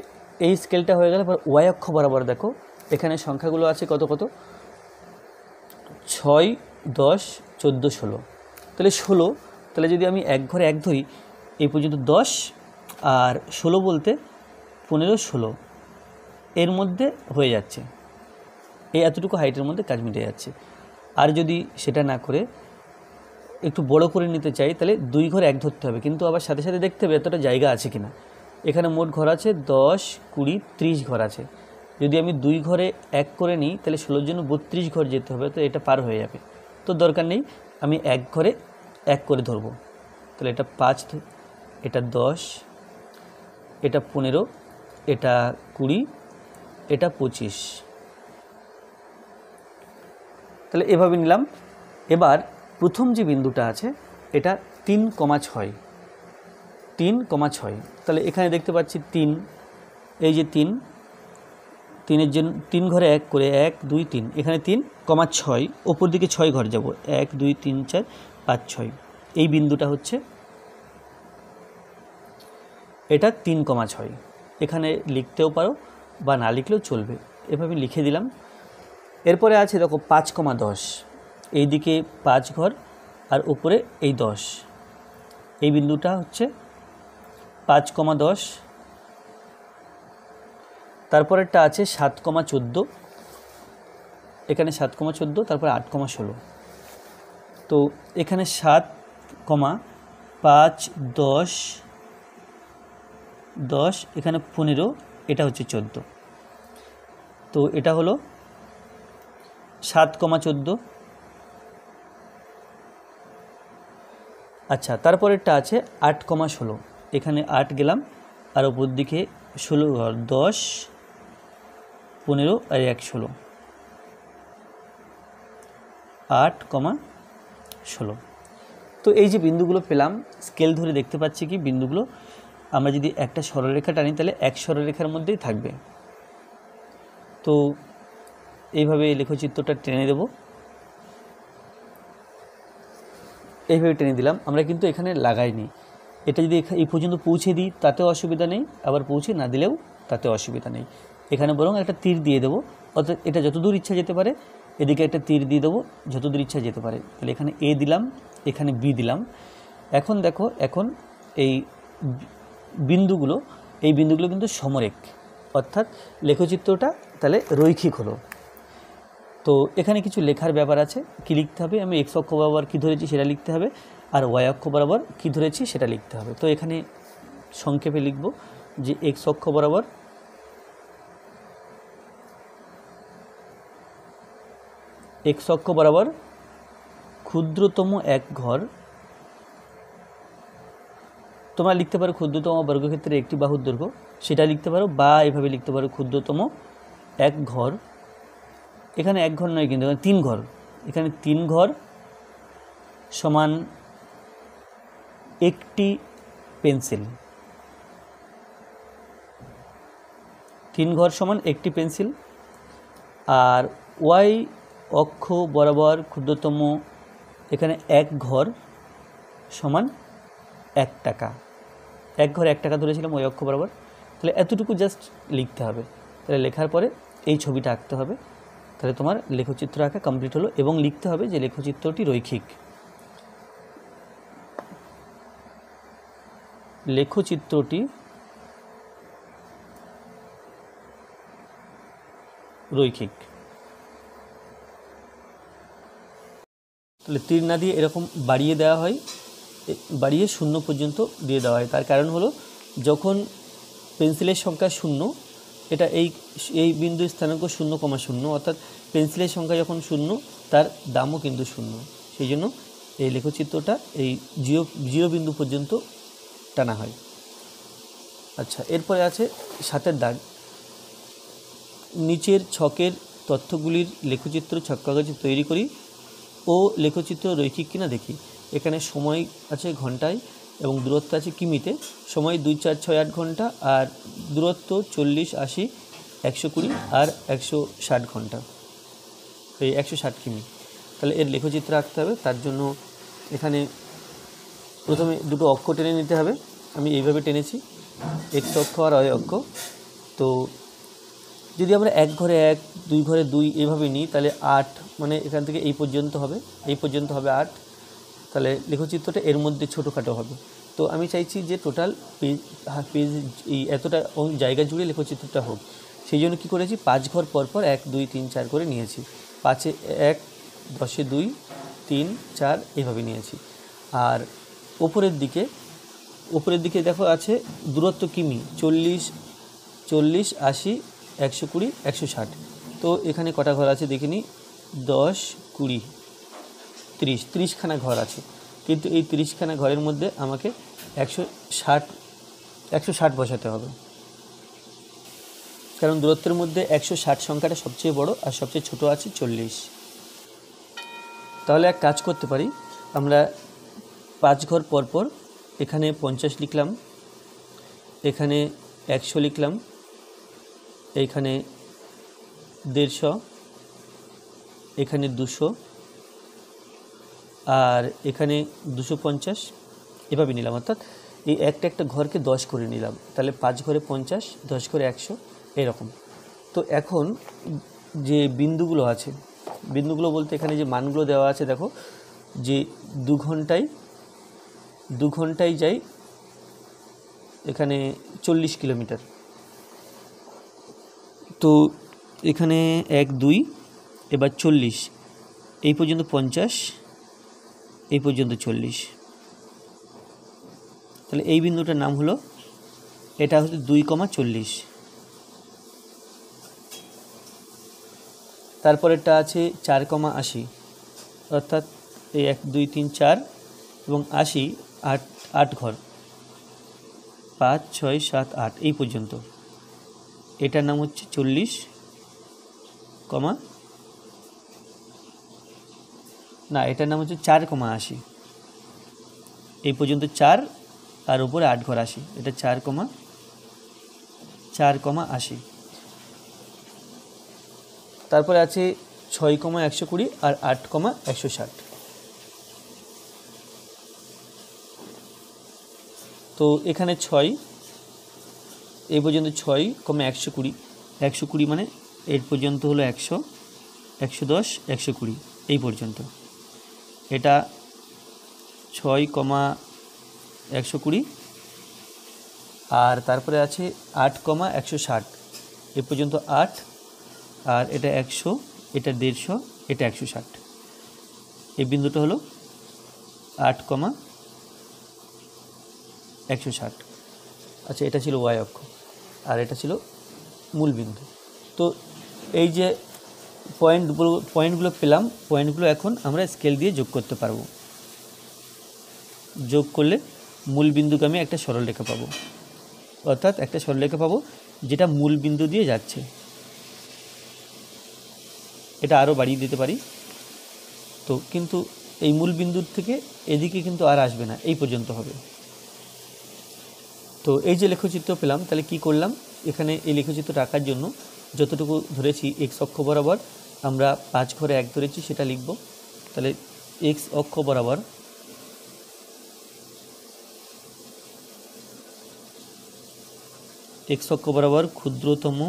এই স্কেলটা হয়ে গেল। এবার ওয়াই অক্ষ বরাবর দেখো এখানে সংখ্যাগুলো আছে কত কত, 6 10 14 16। তাহলে 16, তাহলে যদি আমি এক ঘরে এক ধরি, এই পর্যন্ত 10 আর 16 বলতে 15 16 এর মধ্যে হয়ে যাচ্ছে, এই এতটুকু হাইটের মধ্যে কাজ মিটে যাচ্ছে। আর যদি সেটা না করে একটু বড় করে নিতে চাই, তাহলে 2 ঘরে এক ধরতে হবে, কিন্তু আবার সাথে সাথে দেখতে হবে এতটা জায়গা আছে কিনা। এখানে মোট ঘর আছে 10, 20, 30 ঘর আছে। যদি আমি 2 ঘরে 1 করে নিই তাহলে 16 জন্য 32 ঘর যেতে হবে, তো এটা পার হয়ে যাবে, তো দরকার নেই, আমি 1 ঘরে 1 করে ধরবো। তাহলে এটা 5, এটা 10, এটা 15, এটা 20, এটা 25। তাহলে এভাবে নিলাম। এবার প্রথম যে বিন্দুটা আছে এটা 3,6, 3,6। তাহলে এখানে দেখতে পাচ্ছি 3, এই যে 3, 3-এর জন্য 3 ঘরে 1 করে 1, 2, 3, এখানে 3,6, ওপর দিকে 6 ঘর যাব, 1, 2, 3, 4, 5, 6। এই বিন্দুটা হচ্ছে এটা 3,6। এখানে লিখতেও পারো বা না লিখলেও চলবে, এভাবে লিখে দিলাম। এরপরে আছে দেখো 5,10, এই দিকে 5 ঘর আর উপরে এই 10, এই বিন্দুটা হচ্ছে 5,10। তারপরেরটা আছে 7,14, এখানে 7,14, তারপরে 8,16। তো এখানে 7, 5, 10, 10, এখানে 15, এটা হচ্ছে 14। তো এটা হলো 7,14। আচ্ছা, তারপরেরটা আছে 8,16, এখানে 8 গেলাম আর ওপর দিকে 16 ঘর, 10, 15 আর 1, 16, 8,16। তো এই যে বিন্দুগুলো পেলাম, স্কেল ধরে দেখতে পাচ্ছি কি বিন্দুগুলো আমরা যদি একটা সরলরেখা টানি তাহলে এক সরলরেখার মধ্যেই থাকবে। তো এইভাবে লেখচিত্রটা টেনে দেব, এইভাবে টেনে দিলাম। আমরা কিন্তু এখানে লাগাইনি, এটা যদি এই পর্যন্ত পৌঁছে দিই তাতেও অসুবিধা নেই, আবার পৌঁছে না দিলেও তাতে অসুবিধা নেই। এখানে বরং একটা তীর দিয়ে দেবো, অর্থাৎ এটা যতদূর ইচ্ছা যেতে পারে, এদিকে একটা তীর দিয়ে দেবো যতদূর ইচ্ছা যেতে পারে। তাহলে এখানে এ দিলাম, এখানে বি দিলাম। এখন দেখো, এখন এই বিন্দুগুলো কিন্তু সমরেখ, অর্থাৎ লেখচিত্রটা তাহলে রৈখিক হলো। তো এখানে কিছু লেখার ব্যাপার আছে, কি লিখতে হবে, আমি এক্স অক্ষ বরাবর কী ধরেছি সেটা লিখতে হবে, আর ওয়াই অক্ষ বরাবর কী ধরেছি সেটা লিখতে হবে। তো এখানে সংক্ষেপে লিখব যে এক্স অক্ষ বরাবর ক্ষুদ্রতম এক ঘর, তোমরা লিখতে পারো ক্ষুদ্রতম বর্গক্ষেত্রের একটি বাহুর দৈর্ঘ্য, সেটা লিখতে পারো, বা এভাবে লিখতে পারো ক্ষুদ্রতম এক ঘর। এখানে এক ঘর নয় কিন্তু এখানে 3 ঘর, এখানে 3 ঘর সমান একটি পেন্সিল, 3 ঘর সমান একটি পেন্সিল। আর ওয়াই অক্ষ বরাবর ক্ষুদ্রতম, এখানে 1 ঘর সমান 1 টাকা, 1 ঘর 1 টাকা ধরেছিলাম ওই অক্ষ বরাবর। তাহলে এতটুকু জাস্ট লিখতে হবে। তাহলে লেখার পরে এই ছবিটা আঁকতে হবে, তাহলে তোমার লেখচিত্র আঁকা কমপ্লিট হলো। এবং লিখতে হবে যে লেখচিত্রটি রৈখিক, লেখচিত্রটি রৈখিক। তাহলে তীর না দিয়ে এরকম বাড়িয়ে দেওয়া হয়, বাড়িয়ে 0 পর্যন্ত দিয়ে দেওয়া হয়। তার কারণ হলো যখন পেন্সিলের সংখ্যা 0, এটা এই বিন্দুর স্থানাঙ্ক 0,0, অর্থাৎ পেন্সিলের সংখ্যা যখন 0 তার দামও কিন্তু 0, সেই জন্য এই লেখচিত্রটা এই জিরো বিন্দু পর্যন্ত টানা হয়। আচ্ছা, এরপরে আছে 7-এর দাগ। নিচের ছকের তথ্যগুলির লেখচিত্র ছক কাগজে তৈরি করি ও লেখচিত্র রৈখিক কিনা দেখি। এখানে সময় আছে ঘন্টায় এবং দূরত্ব আছে কিমিতে। সময় 2, 4, 6, 8 ঘন্টা, আর দূরত্ব 40, 80, 120 আর 160 ঘন্টা, এই 160 কিমি। তাহলে এর লেখচিত্র আঁকতে হবে। তার জন্য এখানে প্রথমে দুটো অক্ষ টেনে নিতে হবে। আমি এইভাবে টেনেছি, এক্স অক্ষ আর ওয়াই অক্ষ। তো যদি আমরা 1 ঘরে 1, 2 ঘরে 2 এইভাবে নিই তাহলে 8, মানে এখান থেকে এই পর্যন্ত হবে, এই পর্যন্ত হবে 8। তাহলে লেখচিত্রটা এর মধ্যে ছোটোখাটো হবে। তো আমি চাইছি যে টোটাল পেজ এই এতটা জায়গা জুড়ে লেখচিত্রটা হোক। সেই জন্য কী করেছি, 5 ঘর পরপর 1, 2, 3, 4 করে নিয়েছি। 5-এ 1, 10-এ 2, 3, 4 এইভাবে নিয়েছি। আর ওপরের দিকে উপরের দিকে দেখো আছে দূরত্ব কিমি, 40, 40, 80, 120, 160। তো এখানে কটা ঘর আছে দেখিনি, 10, 20, 30, 30খানা ঘর আছে। কিন্তু এই 30খানা ঘরের মধ্যে আমাকে 160 বসাতে হবে, কারণ দূরত্বের মধ্যে 160 সংখ্যাটা সবচেয়ে বড় আর সবচেয়ে ছোট আছে 40। তাহলে এক কাজ করতে পারি, আমরা 5 ঘর পরপর এখানে 50 লিখলাম, এখানে 100 লিখলাম, এইখানে 150, এখানে 200, আর এখানে 250, এভাবে নিলাম। অর্থাৎ এই একটা ঘরকে 10 করে নিলাম, তাহলে 5 ঘরে 50, 10 করে 100, এরকম। তো এখন যে বিন্দুগুলো আছে, বিন্দুগুলো বলতে এখানে যে মানগুলো দেওয়া আছে, দেখো যে 2 ঘন্টায় যাই এখানে 40 কিলোমিটার। তো এখানে 1, 2, এবার 40, এই পর্যন্ত 50, এই পর্যন্ত 40। তাহলে এই বিন্দুটার নাম হলো, এটা হচ্ছে 2,40। তারপরেরটা আছে 4,80, অর্থাৎ এই 1, 2, 3, 4 এবং 80, 8 ঘর, 5, 6, 7, 8 এই পর্যন্ত। এটার নাম হচ্ছে 40, না এটার নাম হচ্ছে 4,80। এই পর্যন্ত 4 আর উপরে 8 ঘর 80, এটা 4,80। তারপরে আছে 6,120 আর 8,160। তো এখানে 6, এই পর্যন্ত 6,120, 120 মানে এই পর্যন্ত হলো 100, 110, 120 এই পর্যন্ত। এটা 6,120, আর তারপরে আছে 8,160, এ পর্যন্ত 8, আর এটা 100, এটা 150, এটা 160। এই বিন্দুটা হলো 8,160। আচ্ছা, এটা ছিল ওয়াই অক্ষ আর এটা ছিল মূল বিন্দু। তো এই যে পয়েন্টগুলো পেলাম, পয়েন্টগুলো এখন আমরা স্কেল দিয়ে যোগ করতে পারবো। যোগ করলে মূল বিন্দুকে আমি একটা সরলরেখা পাবো, অর্থাৎ একটা সরলরেখা পাবো যেটা মূল বিন্দু দিয়ে যাচ্ছে। এটা আরও বাড়িয়ে দিতে পারি। তো কিন্তু এই মূল বিন্দুর থেকে এদিকে কিন্তু আর আসবে না, এই পর্যন্ত হবে। তো এই যে লেখচিত্র পেলাম, তাহলে কি করলাম, এখানে এই লেখচিত্রটা আঁকার জন্য যতটুকু ধরেছি এক্স অক্ষ বরাবর আমরা 5 ঘরে 1 ধরেছি সেটা লিখব। তাহলে এক্স অক্ষ বরাবর ক্ষুদ্রতম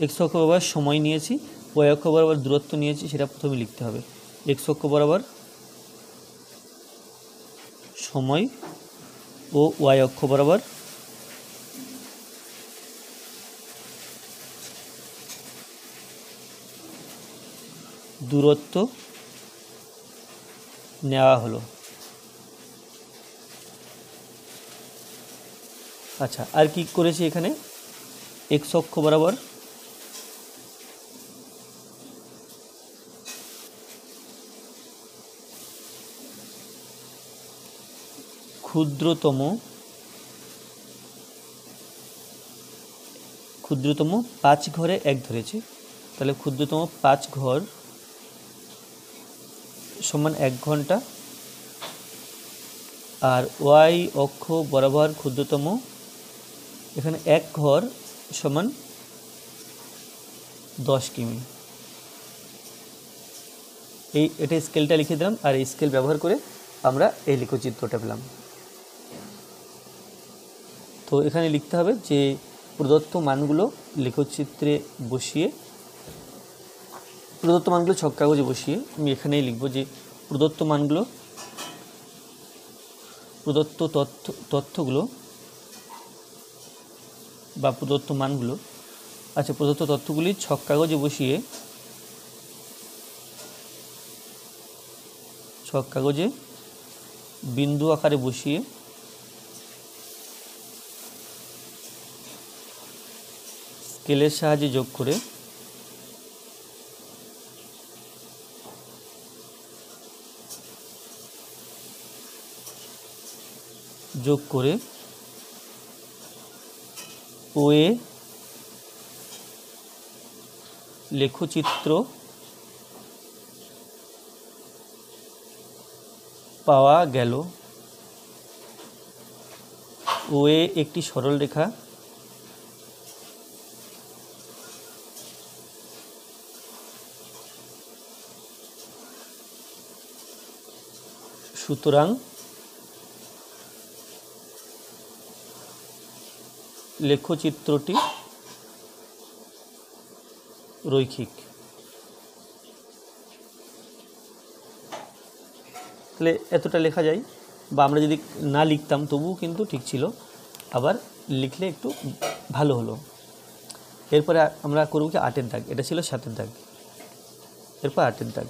এক্স অক্ষ বরাবর সময় নিয়েছি, ওয়াই অক্ষ বরাবর দূরত্ব নিয়েছি, সেটা প্রথমে লিখতে হবে। এক্স অক্ষ বরাবর সময় ও ওয়াই অক্ষ বরাবর দূরত্ব নেওয়া হলো। আচ্ছা, আর কি করেছি এখানে, এক্স অক্ষ বরাবর ক্ষুদ্রতম 5 ঘরে 1 ধরেছি, তাহলে ক্ষুদ্রতম 5 ঘর সমান 1 ঘন্টা, আর ওয়াই অক্ষ বরাবর ক্ষুদ্রতম এখানে 1 ঘর সমান 10 কিমি। এটা স্কেলটা লিখে দিলাম, আর এই স্কেল ব্যবহার করে আমরা এই লেখচিত্রটা পেলাম। তো এখানে লিখতে হবে যে প্রদত্ত মানগুলো লেখচিত্রে বসিয়ে, প্রদত্ত মানগুলো ছক কাগজে বসিয়ে আমি এখানেই লিখব যে প্রদত্ত মানগুলো, প্রদত্ত তথ্যগুলো বা প্রদত্ত মানগুলো, আচ্ছা প্রদত্ত তথ্যগুলি ছক কাগজে বসিয়ে বিন্দু আকারে বসিয়ে স্কেলের সাহায্যে যোগ করে ওয়ে লেখচিত্র পাওয়া গেল। ওয়ে একটি সরল রেখা, সুতরাং লেখচিত্রটি রৈখিক। তাহলে এতটা লেখা যায়, বা আমরা যদি না লিখতাম তবুও কিন্তু ঠিক ছিল, আবার লিখলে একটু ভালো হলো। এরপরে আমরা করব কি 8-এর দাগ, এটা ছিল 7-এর দাগ, এরপর 8-এর দাগ।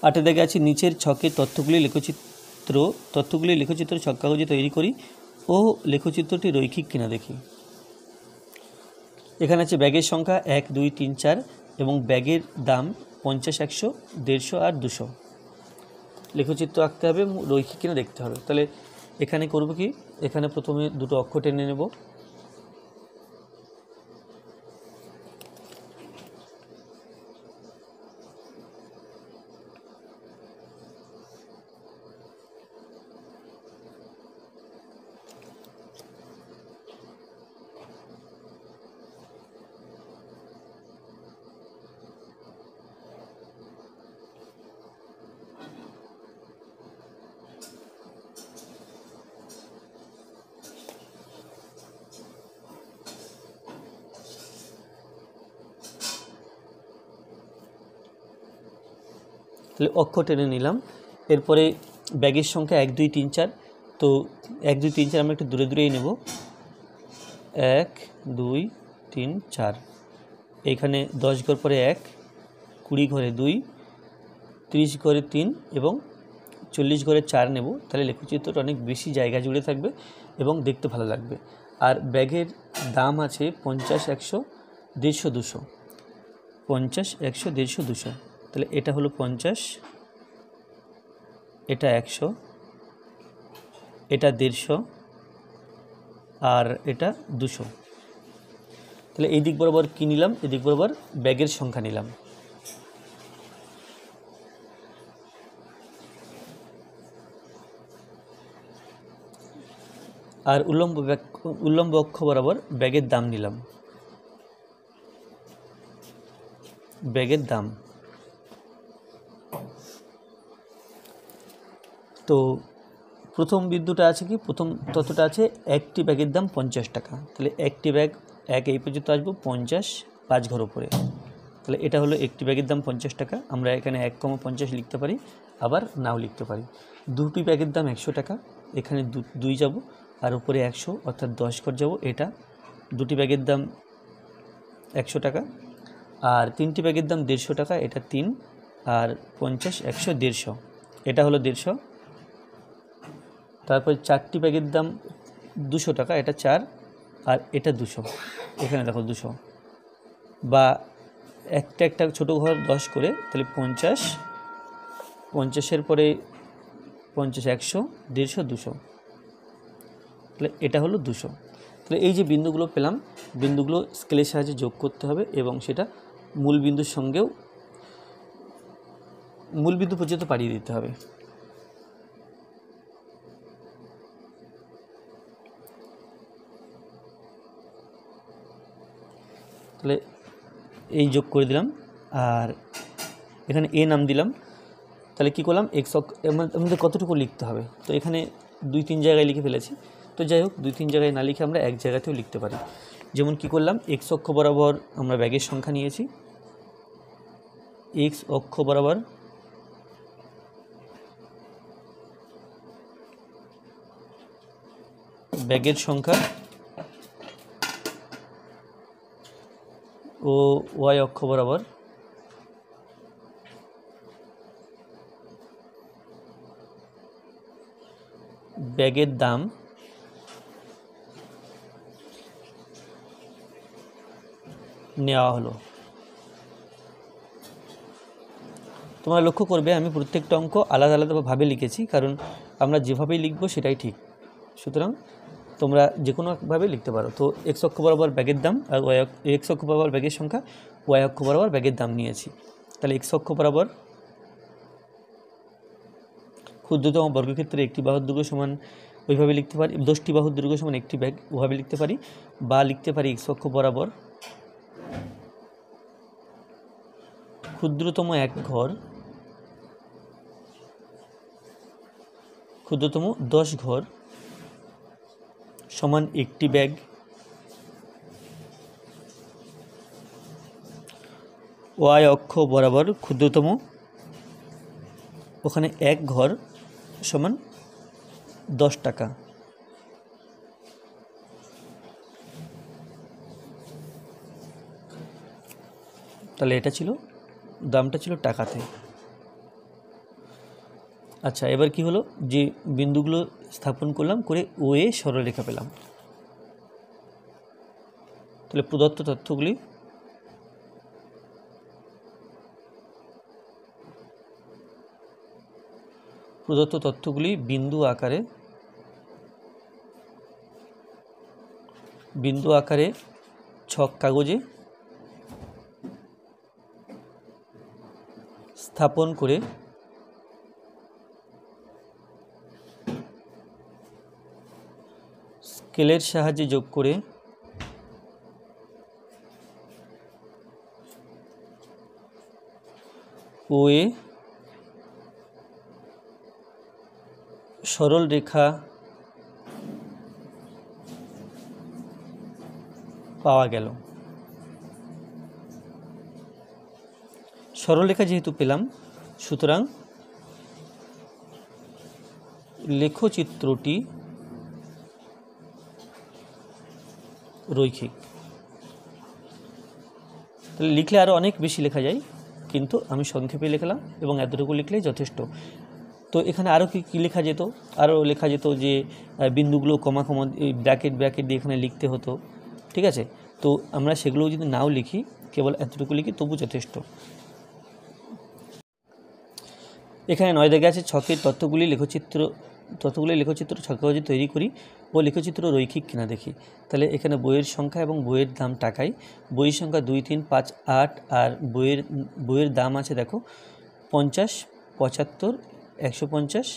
8-এর দাগে আছে নিচের ছকের তথ্যগুলি লেখচিত্র ছক কাগজে তৈরি করি ও লেখচিত্রটি রৈখিক কিনা দেখি। এখানে আছে ব্যাগের সংখ্যা 1, 2, 3, 4 এবং ব্যাগের দাম 50, 100, 150 আর 200। লেখচিত্র আঁকতে হবে, রৈখিক কিনা দেখতে হবে। তাহলে এখানে করব কি, এখানে প্রথমে দুটো অক্ষর টেনে নেব, তাহলে অক্ষর টেনে নিলাম। এরপরে ব্যাগের সংখ্যা 1, 2, 3, 4, তো 1, 2, 3, 4 আমরা একটু দূরে দূরেই নেব। 1, 2, 3, 4, এইখানে 10 ঘর পরে 1, 20 ঘরে 2, 30 ঘরে 3 এবং 40 ঘরে 4 নেব। তাহলে লেখচিত্রটা অনেক বেশি জায়গা জুড়ে থাকবে এবং দেখতে ভালো লাগবে। আর ব্যাগের দাম আছে 50, 100, 150, 200। 50, 100, 150, 200। তাহলে এটা হলো 50, এটা 100, এটা 150 আর এটা 200। তাহলে এই দিক বরাবর কী নিলাম, এদিক বরাবর ব্যাগের সংখ্যা নিলাম। আর উল্লম্ব অক্ষ বরাবর ব্যাগের দাম নিলাম, ব্যাগের দাম। তো প্রথম বিন্দুটা আছে কি, প্রথম তথ্যটা আছে একটি ব্যাগের দাম 50 টাকা। তাহলে একটি ব্যাগ 1 এই পর্যন্ত আসবো, 50 5 ঘর উপরে। তাহলে এটা হলো একটি ব্যাগের দাম 50 টাকা। আমরা এখানে 1,50 লিখতে পারি, আবার নাও লিখতে পারি। দুটি ব্যাগের দাম 100 টাকা, এখানে 2 যাব আর উপরে 100 অর্থাৎ 10 ঘর যাব। এটা দুটি ব্যাগের দাম 100 টাকা। আর তিনটি ব্যাগের দাম 150 টাকা, এটা 3 আর 50, 100, 150, এটা হলো 150। তারপর 4টি ব্যাগের দাম 200 টাকা, এটা 4 আর এটা 200, এখানে দেখো 200। বা একটা একটা ছোটো ঘর 10 করে, তাহলে 50, 50-এর পরে 50, 100, 150, 200, তাহলে এটা হলো 200। তাহলে এই যে বিন্দুগুলো পেলাম, বিন্দুগুলো স্কেলের সাহায্যে যোগ করতে হবে এবং সেটা মূল বিন্দুর সঙ্গেও মূল বিন্দু পর্যন্ত পাঠিয়ে দিতে হবে। তাহলে এই যোগ করে দিলাম আর এখানে এ নাম দিলাম। তাহলে কী করলাম, এক্স অক্ষ আমাদের কতটুকু লিখতে হবে, তো এখানে 2-3 জায়গায় লিখে ফেলেছি। তো যাই হোক, 2-3 জায়গায় না লিখে আমরা এক জায়গাতেও লিখতে পারি। যেমন কি করলাম, এক্স অক্ষ বরাবর আমরা ব্যাগের সংখ্যা নিয়েছি, এক্স অক্ষ বরাবর ব্যাগের সংখ্যা ও ওয়াই অক্ষ বরাবর ব্যাগের দাম নেওয়া হলো। তোমরা লক্ষ্য করবে আমি প্রত্যেকটা অঙ্ক আলাদা আলাদাভাবে লিখেছি, কারণ আমরা যেভাবেই লিখব সেটাই ঠিক। সুতরাং তোমরা যে কোনোভাবে লিখতে পারো। তো এক্স অক্ষ বরাবর ব্যাগের দাম আর এক্স অক্ষ বরাবর ব্যাগের সংখ্যা, ওয়াই অক্ষ বরাবর ব্যাগের দাম নিয়েছি। তাহলে এক্স অক্ষ বরাবর ক্ষুদ্রতম বর্গক্ষেত্রে একটি বাহুর দৈর্ঘ্য সমান ওইভাবে লিখতে পারি, 10টি বাহুর দৈর্ঘ্য সমান একটি ব্যাগ, ওভাবে লিখতে পারি। বা লিখতে পারি এক্স অক্ষ বরাবর ক্ষুদ্রতম এক ঘর, ক্ষুদ্রতম 10 ঘর সমান একটি ব্যাগ। ওয়াই অক্ষ বরাবর ক্ষুদ্রতম, ওখানে এক ঘর সমান 10 টাকা। তাহলে এটা ছিল, দামটা ছিল টাকাতে। আচ্ছা, এবার কি হলো, যে বিন্দুগুলো স্থাপন করলাম, করে ওয়ে সরলরেখা পেলাম। তাহলে প্রদত্ত তথ্যগুলি বিন্দু আকারে ছক কাগজে স্থাপন করে স্কেলের সাহায্যে যোগ করে ওয়ে সরল রেখা পাওয়া গেল। সরলরেখা যেহেতু পেলাম, সুতরাং লেখচিত্রটি রৈখিক। তাহলে লিখলে আরও অনেক বেশি লেখা যায়, কিন্তু আমি সংক্ষেপে লিখলাম এবং এতটুকু লিখলেই যথেষ্ট। তো এখানে আরও কি লেখা যেত? আরও লেখা যেত যে বিন্দুগুলো কমা ব্র্যাকেট দিয়ে এখানে লিখতে হতো, ঠিক আছে? তো আমরা সেগুলো যদি নাও লিখি, কেবল এতটুকু লিখি, তবু যথেষ্ট। এখানে 9 দাগে আছে ছকের তথ্যগুলি লেখচিত্র ছক কাগজে তৈরি করি ও লেখচিত্র রৈখিক কিনা দেখি। তাহলে এখানে বইয়ের সংখ্যা এবং বইয়ের দাম টাকায়। বইয়ের সংখ্যা 2, 3, 5, 8 আর বইয়ের দাম আছে দেখো 50, 75, 150,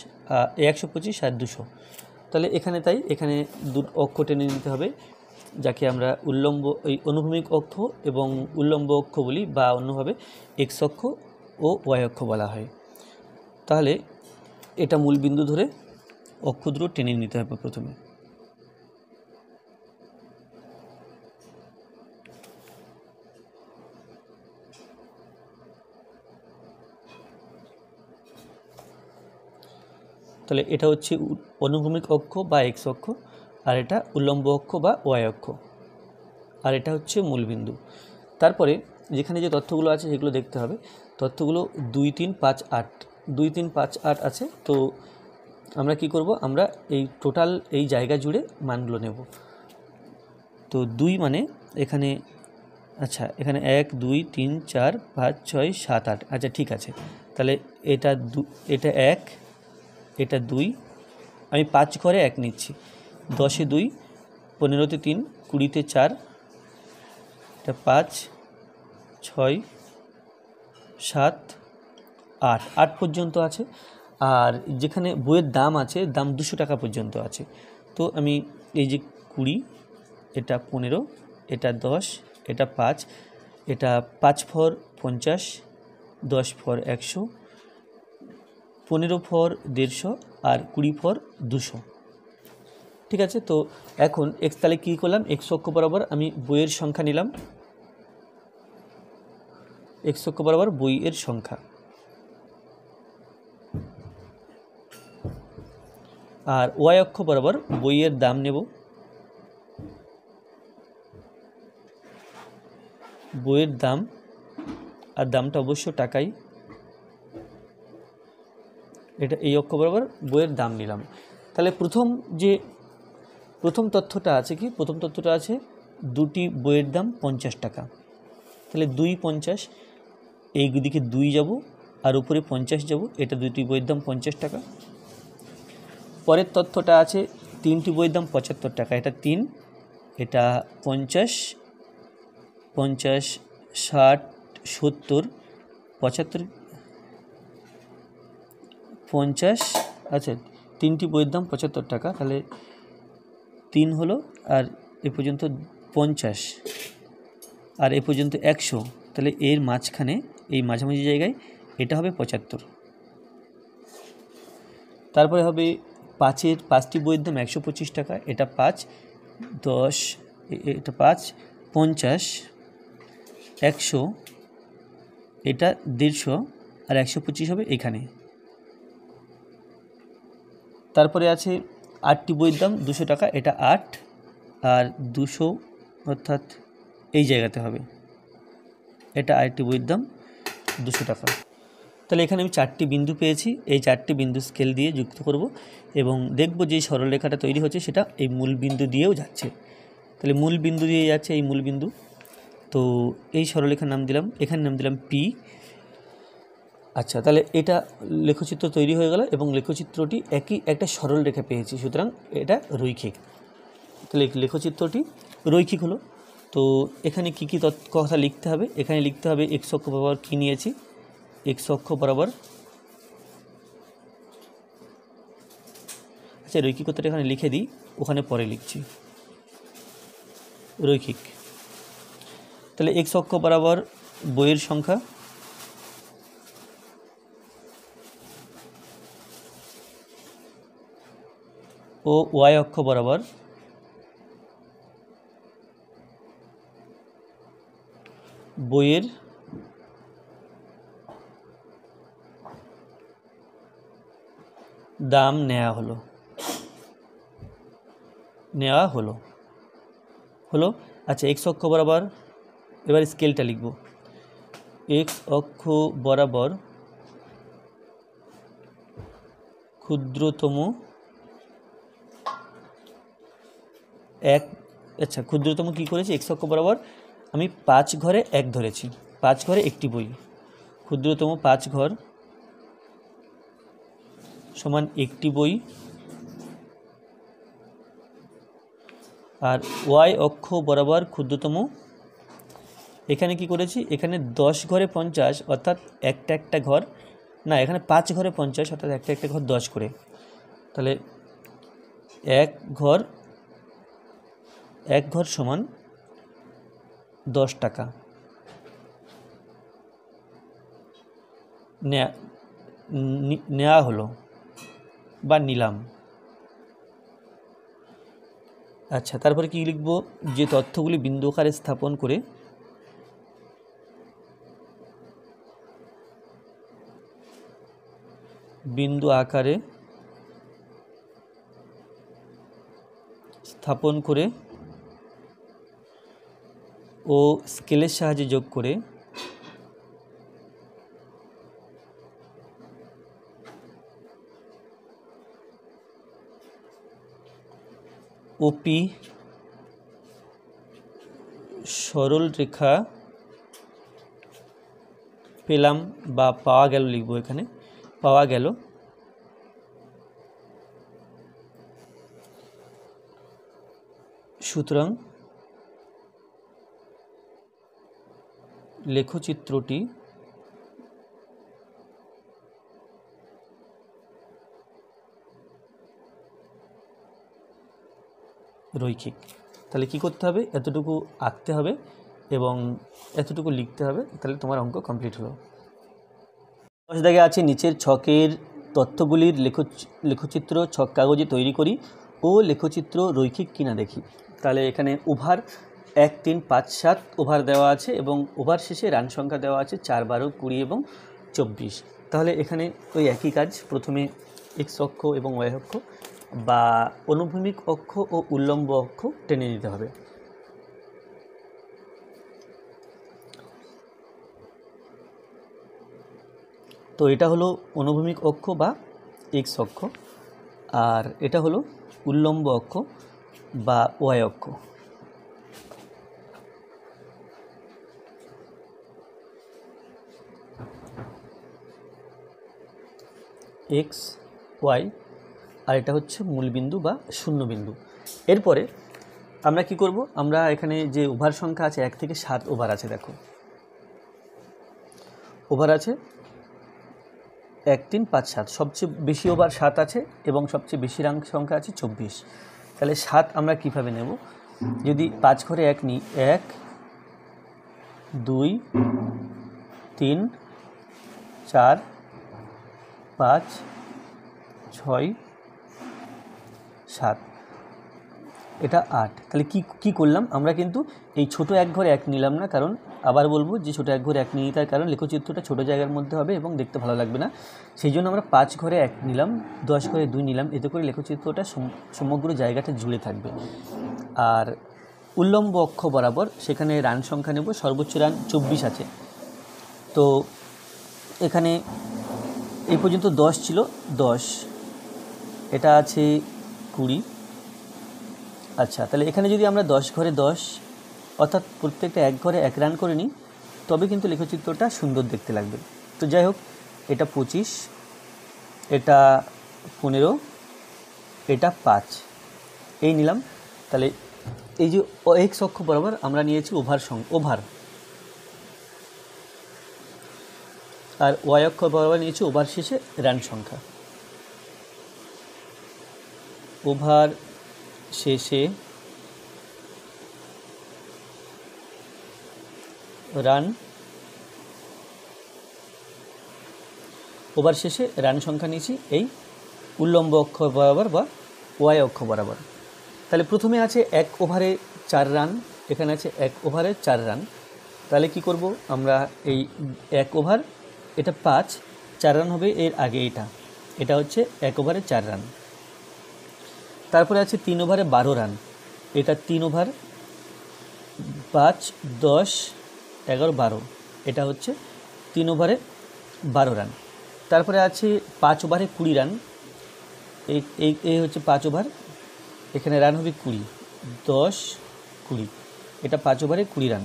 125 আর 200। তাহলে এখানে এখানে দুটো অক্ষ টেনে নিতে হবে, যাকে আমরা অনুভূমিক অক্ষ এবং উল্লম্ব অক্ষ বলি, বা অন্যভাবে এক্স অক্ষ ও ওয়াই অক্ষ বলা হয়। তাহলে এটা মূল বিন্দু ধরে অক্ষ দুটো টেনে নিতে হবে প্রথমে। তাহলে এটা হচ্ছে অনুভূমিক অক্ষ বা এক্স অক্ষ, আর এটা উল্লম্ব অক্ষ বা ওয়াই অক্ষ, আর এটা হচ্ছে মূল বিন্দু। তারপরে যেখানে যে তথ্যগুলো আছে সেগুলো দেখতে হবে। তথ্যগুলো 2, 3, 5, 8 2, 3, 5, 8 আছে। তো আমরা কি করব, আমরা এই টোটাল এই জায়গা জুড়ে মানগুলো নেব। তো 2 মানে এখানে, আচ্ছা এখানে 1, 2, 3, 4, 5, 6, 7, 8। আচ্ছা ঠিক আছে, তাহলে এটা 1, এটা 2, আমি 5 ঘরে 1 নিচ্ছি। 10-এ 2, 15-তে 3, 20-তে 4, এটা 5, 6, 7, 8 8 পর্যন্ত আছে। আর যেখানে বইয়ের দাম আছে, দাম 200 টাকা পর্যন্ত আছে। তো আমি এই যে 20, এটা 15, এটা 10, এটা 5, এটা 5 ফর 50, 10 ফর 100, 15 ফর 150 আর 20 ফর 200। ঠিক আছে, তো এখন এক্স, তাহলে কী করলাম, এক্স অক্ষ বরাবর আমি বইয়ের সংখ্যা নিলাম, এক্স অক্ষ বরাবর বইয়ের সংখ্যা, আর ওয়াই অক্ষ বরাবর বইয়ের দাম নেব। বইয়ের দাম, আর দামটা অবশ্য টাকাই, এটা এই অক্ষ বরাবর বইয়ের দাম নিলাম। তাহলে প্রথম তথ্যটা আছে কি, প্রথম তথ্যটা আছে দুটি বইয়ের দাম 50 টাকা। তাহলে 2 50, এই দিকে 2 যাব আর উপরে 50 যাব, এটা দুটি বইয়ের দাম 50 টাকা। পরের তথ্যটা আছে তিনটি বইয়ের দাম 75 টাকা, এটা 3, এটা 50, 50, 60, 70, 75, 50, আচ্ছা তিনটি বইয়ের দাম 75 টাকা, তাহলে 3 হলো, আর এ পর্যন্ত 50 আর এ পর্যন্ত 100, তাহলে এর মাঝখানে এই মাঝামাঝি জায়গায় এটা হবে 75। তারপরে হবে 5টি বইয়ের দাম 125 টাকা, এটা 5, 10, এটা 5, 50, 100, এটা 150 আর 125 হবে এখানে। তারপরে আছে 8টি বইয়ের দাম 200 টাকা, এটা 8 আর 200, অর্থাৎ এই জায়গাতে হবে, এটা 8টি বইয়ের দাম 200 টাকা। তাহলে এখানে আমি 4টি বিন্দু পেয়েছি, এই 4টি বিন্দু স্কেল দিয়ে যুক্ত করব এবং দেখব যে সরলরেখাটা তৈরি হচ্ছে সেটা এই মূল বিন্দু দিয়েও যাচ্ছে। তাহলে মূল বিন্দু দিয়ে যাচ্ছে এই মূল বিন্দু, তো এই সরলরেখার নাম দিলাম, এখানে নাম দিলাম পি। আচ্ছা, তাহলে এটা লেখচিত্র তৈরি হয়ে গেল এবং লেখচিত্রটি একই একটা সরল রেখা পেয়েছি, সুতরাং এটা রৈখিক। তাহলে লেখচিত্রটি রৈখিক হলো। তো এখানে কী কী কথা লিখতে হবে, এখানে লিখতে হবে এক্স অক্ষ বরাবর কী নিয়েছি, এক্স অক্ষ বরাবর, আচ্ছা রৈখিকতাটা এখানে লিখে দিই, ওখানে পরে লিখছি রৈখিক। তাহলে এক্স অক্ষ বরাবর বইয়ের সংখ্যা, ও ওয়াই অক্ষ বরাবর বইয়ের দাম নেওয়া হলো। আচ্ছা এক্স অক্ষ বরাবর, এবার স্কেলটা লিখব, এক্স অক্ষ বরাবর ক্ষুদ্রতম আচ্ছা ক্ষুদ্রতম কী করেছি, এক্স অক্ষ বরাবর আমি 5 ঘরে 1 ধরেছি, 5 ঘরে একটি বই, ক্ষুদ্রতম 5 ঘর সমান একটি বই। আর ওয়াই অক্ষ বরাবর ক্ষুদ্রতম, এখানে কি করেছি, এখানে 10 ঘরে 50, অর্থাৎ একটা ঘর, না এখানে 5 ঘরে 50, অর্থাৎ একটা ঘর 10 করে, তাহলে এক ঘর সমান 10 টাকা নেওয়া হলো বা নিলাম। আচ্ছা তারপরে কি লিখব, যে তথ্যগুলি বিন্দু আকারে স্থাপন করে ও স্কেলের সাহায্যে যোগ করে ওপি সরল রেখা পেলাম বা পাওয়া গেল, লিখব এখানে পাওয়া গেল। সুতরাং লেখচিত্রটি রৈখিক। তাহলে কি করতে হবে, এতটুকু আঁকতে হবে এবং এতটুকু লিখতে হবে, তাহলে তোমার অঙ্ক কমপ্লিট হলো। 10 দাগে আছে নিচের ছকের তথ্যগুলির লেখচিত্র ছক কাগজে তৈরি করি ও লেখচিত্র রৈখিক কিনা দেখি। তাহলে এখানে ওভার 1, 3, 5, 7 ওভার দেওয়া আছে এবং ওভার শেষে রান সংখ্যা দেওয়া আছে 4, 12, 20 এবং 24। তাহলে এখানে ওই একই কাজ, প্রথমে এক্স অক্ষ এবং ওয়াই অক্ষ বা অনুভূমিক অক্ষ ও উল্লম্ব অক্ষ টেনে নিতে হবে। তো এটা হলো অনুভূমিক অক্ষ বা এক্স অক্ষ, আর এটা হলো উল্লম্ব অক্ষ বা ওয়াই অক্ষ। এক্স ওয়াই, আর এটা হচ্ছে মূলবিন্দু বা শূন্যবিন্দু। এরপরে আমরা কি করব, আমরা এখানে যে ওভার সংখ্যা আছে 1 থেকে 7 ওভার আছে, দেখো ওভার আছে 1 3 5 7, সবচেয়ে বেশি ওভার 7 আছে এবং সবচেয়ে বেশি সংখ্যা আছে 24। তাহলে 7 আমরা কীভাবে নেব, যদি 5 ঘরে 1 নিই, 1 2 3 4 5 6 7, এটা 8। তাহলে কি করলাম আমরা, কিন্তু এই ছোট 1 ঘরে 1 নিলাম না, কারণ আবার বলবো যে ছোট 1 ঘরে 1 নিয়ে তার কারণ লেখচিত্রটা ছোট জায়গার মধ্যে হবে এবং দেখতে ভালো লাগবে না। সেই জন্য আমরা 5 ঘরে 1 নিলাম, 10 ঘরে 2 নিলাম, এতে করে লেখচিত্রটা সমগ্র জায়গাটা জুড়ে থাকবে। আর উল্লম্ব অক্ষ বরাবর সেখানে রান সংখ্যা নেব, সর্বোচ্চ রান 24 আছে। তো এখানে এই পর্যন্ত 10 ছিল, 10, এটা আছে 20। আচ্ছা, তাহলে এখানে যদি আমরা 10 ঘরে 10 অর্থাৎ প্রত্যেকটা 1 ঘরে 1 রান করে নিই, তবে কিন্তু লেখচিত্রটা সুন্দর দেখতে লাগবে। তো যাই হোক, এটা 25, এটা 15, এটা 5, এই নিলাম। তাহলে এই যে এক্স অক্ষ বরাবর আমরা নিয়েছি ওভার, আর ওয়াই অক্ষ বরাবর নিয়েছি ওভার শেষে রান সংখ্যা। ওভার শেষে রান, ওভার শেষে রান সংখ্যা নিয়েছি এই উল্লম্ব অক্ষ বরাবর বা ওয়াই অক্ষ বরাবর। তাহলে প্রথমে আছে 1 ওভারে 4 রান, এখানে আছে 1 ওভারে 4 রান। তাহলে কি করব আমরা, এই 1 ওভার, এটা 5, 4 রান হবে এর আগে, এটা হচ্ছে 1 ওভারে 4 রান। তারপরে আছে 3 ওভারে 12 রান, এটা 3 ওভার, 5 10 11 12, এটা হচ্ছে 3 ওভারে 12 রান। তারপরে আছে 5 ওভারে 20 রান, এই হচ্ছে 5 ওভার, এখানে রান হবে 20, 10 20, এটা 5 ওভারে 20 রান।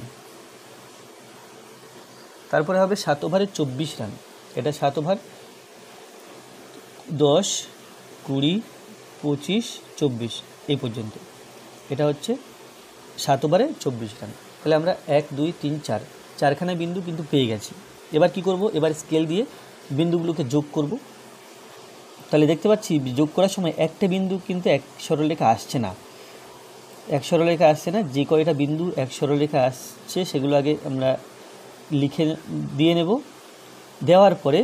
তারপরে হবে 7 ওভারে 24 রান, এটা 7 ওভার, 10 20 25 24 এই পর্যন্ত, এটা হচ্ছে 7 ওভারে 24 রান। তাহলে আমরা 1 2 3 4, 4খানা বিন্দু কিন্তু পেয়ে গেছি। এবার কি করব, এবার স্কেল দিয়ে বিন্দুগুলোকে যোগ করব। তাহলে দেখতে পাচ্ছি যোগ করার সময় একটা বিন্দু কিন্তু এক সরলরেখা আসছে না, যে কয়টা বিন্দু এক সরলরেখা আসছে সেগুলো আগে আমরা লিখে দিয়ে নেব। দেওয়ার পরে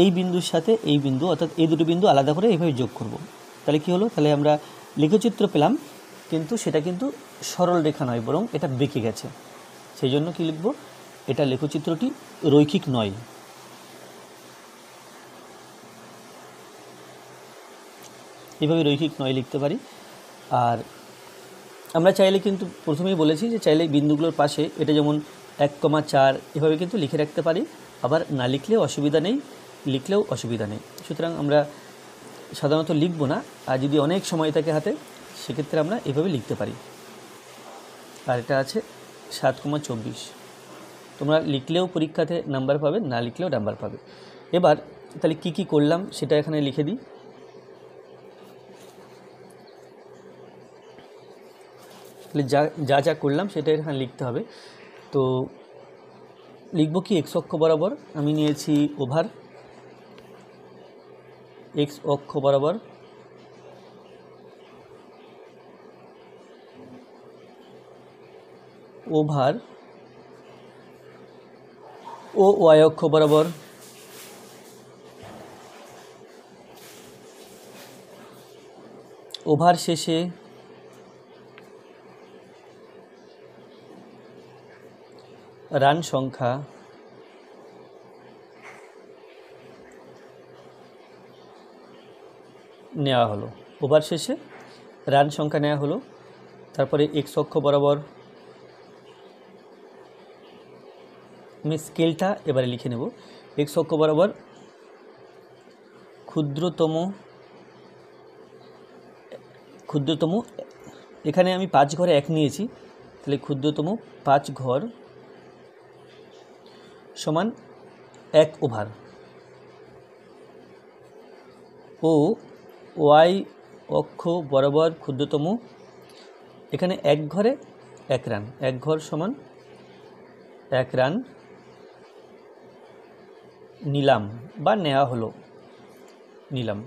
এই বিন্দুর সাথে এই বিন্দু, অর্থাৎ এই দুটো বিন্দু আলাদা করে এইভাবে যোগ করব। তাহলে কি হলো, তাহলে আমরা লেখচিত্র পেলাম, কিন্তু সেটা কিন্তু সরল রেখা নয়, বরং এটা বেঁকে গেছে। সেই জন্য কি লিখব, এটা লেখচিত্রটি রৈখিক নয়। এভাবে রৈখিক নয় লিখতে পারি। আর আমরা চাইলে কিন্তু প্রথমেই বলেছি যে চাইলে বিন্দুগুলোর পাশে এটা যেমন 1,4 এভাবে কিন্তু লিখে রাখতে পারি, আবার না লিখলেও অসুবিধা নেই, লিখলেও অসুবিধা নেই। সুতরাং আমরা সাধারণত লিখব না, আর যদি অনেক সময় থাকে হাতে সেক্ষেত্রে আমরা এভাবে লিখতে পারি। আর এটা আছে 7,24, তোমরা লিখলেও পরীক্ষাতে নাম্বার পাবে, না লিখলেও নাম্বার পাবে। এবার তাহলে কি করলাম সেটা এখানে লিখে দিই। তাহলে যা করলাম সেটা এখানে লিখতে হবে। তো লিখব কি, এক্স অক্ষ বরাবর আমি নিয়েছি ওভার, এক্স অক্ষ বরাবর ওভার ও ওয়াই অক্ষ বরাবর ওভার শেষে রান সংখ্যা নেওয়া হলো, ওভার শেষে রান সংখ্যা নেওয়া হলো। তারপরে এক্স অক্ষ বরাবর আমি স্কেলটা এবারে লিখে নেব। এক্স অক্ষ বরাবর ক্ষুদ্রতম ক্ষুদ্রতম, এখানে আমি 5 ঘরে 1 নিয়েছি, তাহলে ক্ষুদ্রতম 5 ঘর সমান 1 ওভার, ও ওয়াই অক্ষ বরাবর ক্ষুদ্রতম, এখানে 1 ঘরে 1 রান, 1 ঘর সমান 1 রান নিলাম বা নেওয়া হলো, নিলাম।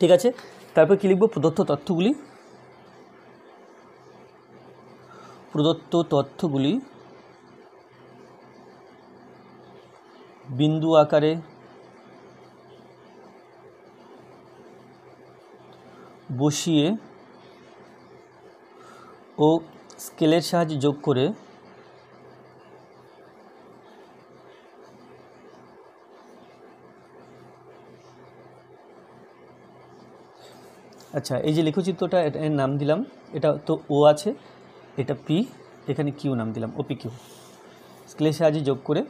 ঠিক আছে, তারপর কি লিখব? প্রদত্ত তথ্যগুলি বিন্দু আকারে বসিয়ে ও স্কেলের সাহায্যে যোগ করে আচ্ছা, এই যে লেখচিত্রটা, এর নাম দিলাম, এটা তো ও আছে, এটা পি, এখানে কিউ নাম দিলাম, ওপি কিউ। স্কেলের সাহায্যে যোগ করে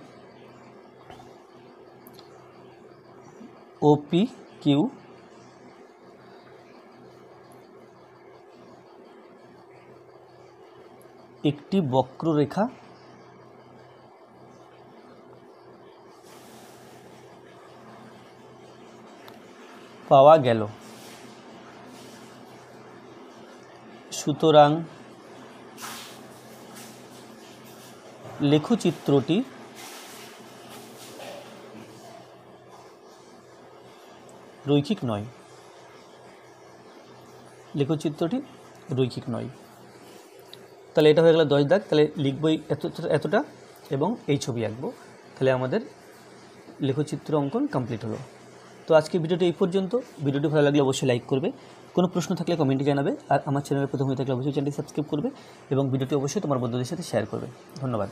ওপি কিউ একটি বক্ররেখা পাওয়া গেল। সুতরাং লেখচিত্রটি রৈখিক নয়, লেখচিত্রটি রৈখিক নয়। তাহলে এটা হয়ে গেল 10 দাগ। তাহলে লিখবই এতটা এবং এই ছবি আঁকবো, তাহলে আমাদের লেখচিত্র অঙ্কন কমপ্লিট হলো। তো আজকে ভিডিওটি এই পর্যন্ত। ভিডিওটি ভালো লাগলে অবশ্যই লাইক করবে, কোনো প্রশ্ন থাকলে কমেন্টে জানাবে, আর আমার চ্যানেলে প্রথম হয়ে থাকলে অবশ্যই চ্যানেলটি সাবস্ক্রাইব করবে এবং ভিডিওটি অবশ্যই তোমার বন্ধুদের সাথে শেয়ার করবে। ধন্যবাদ।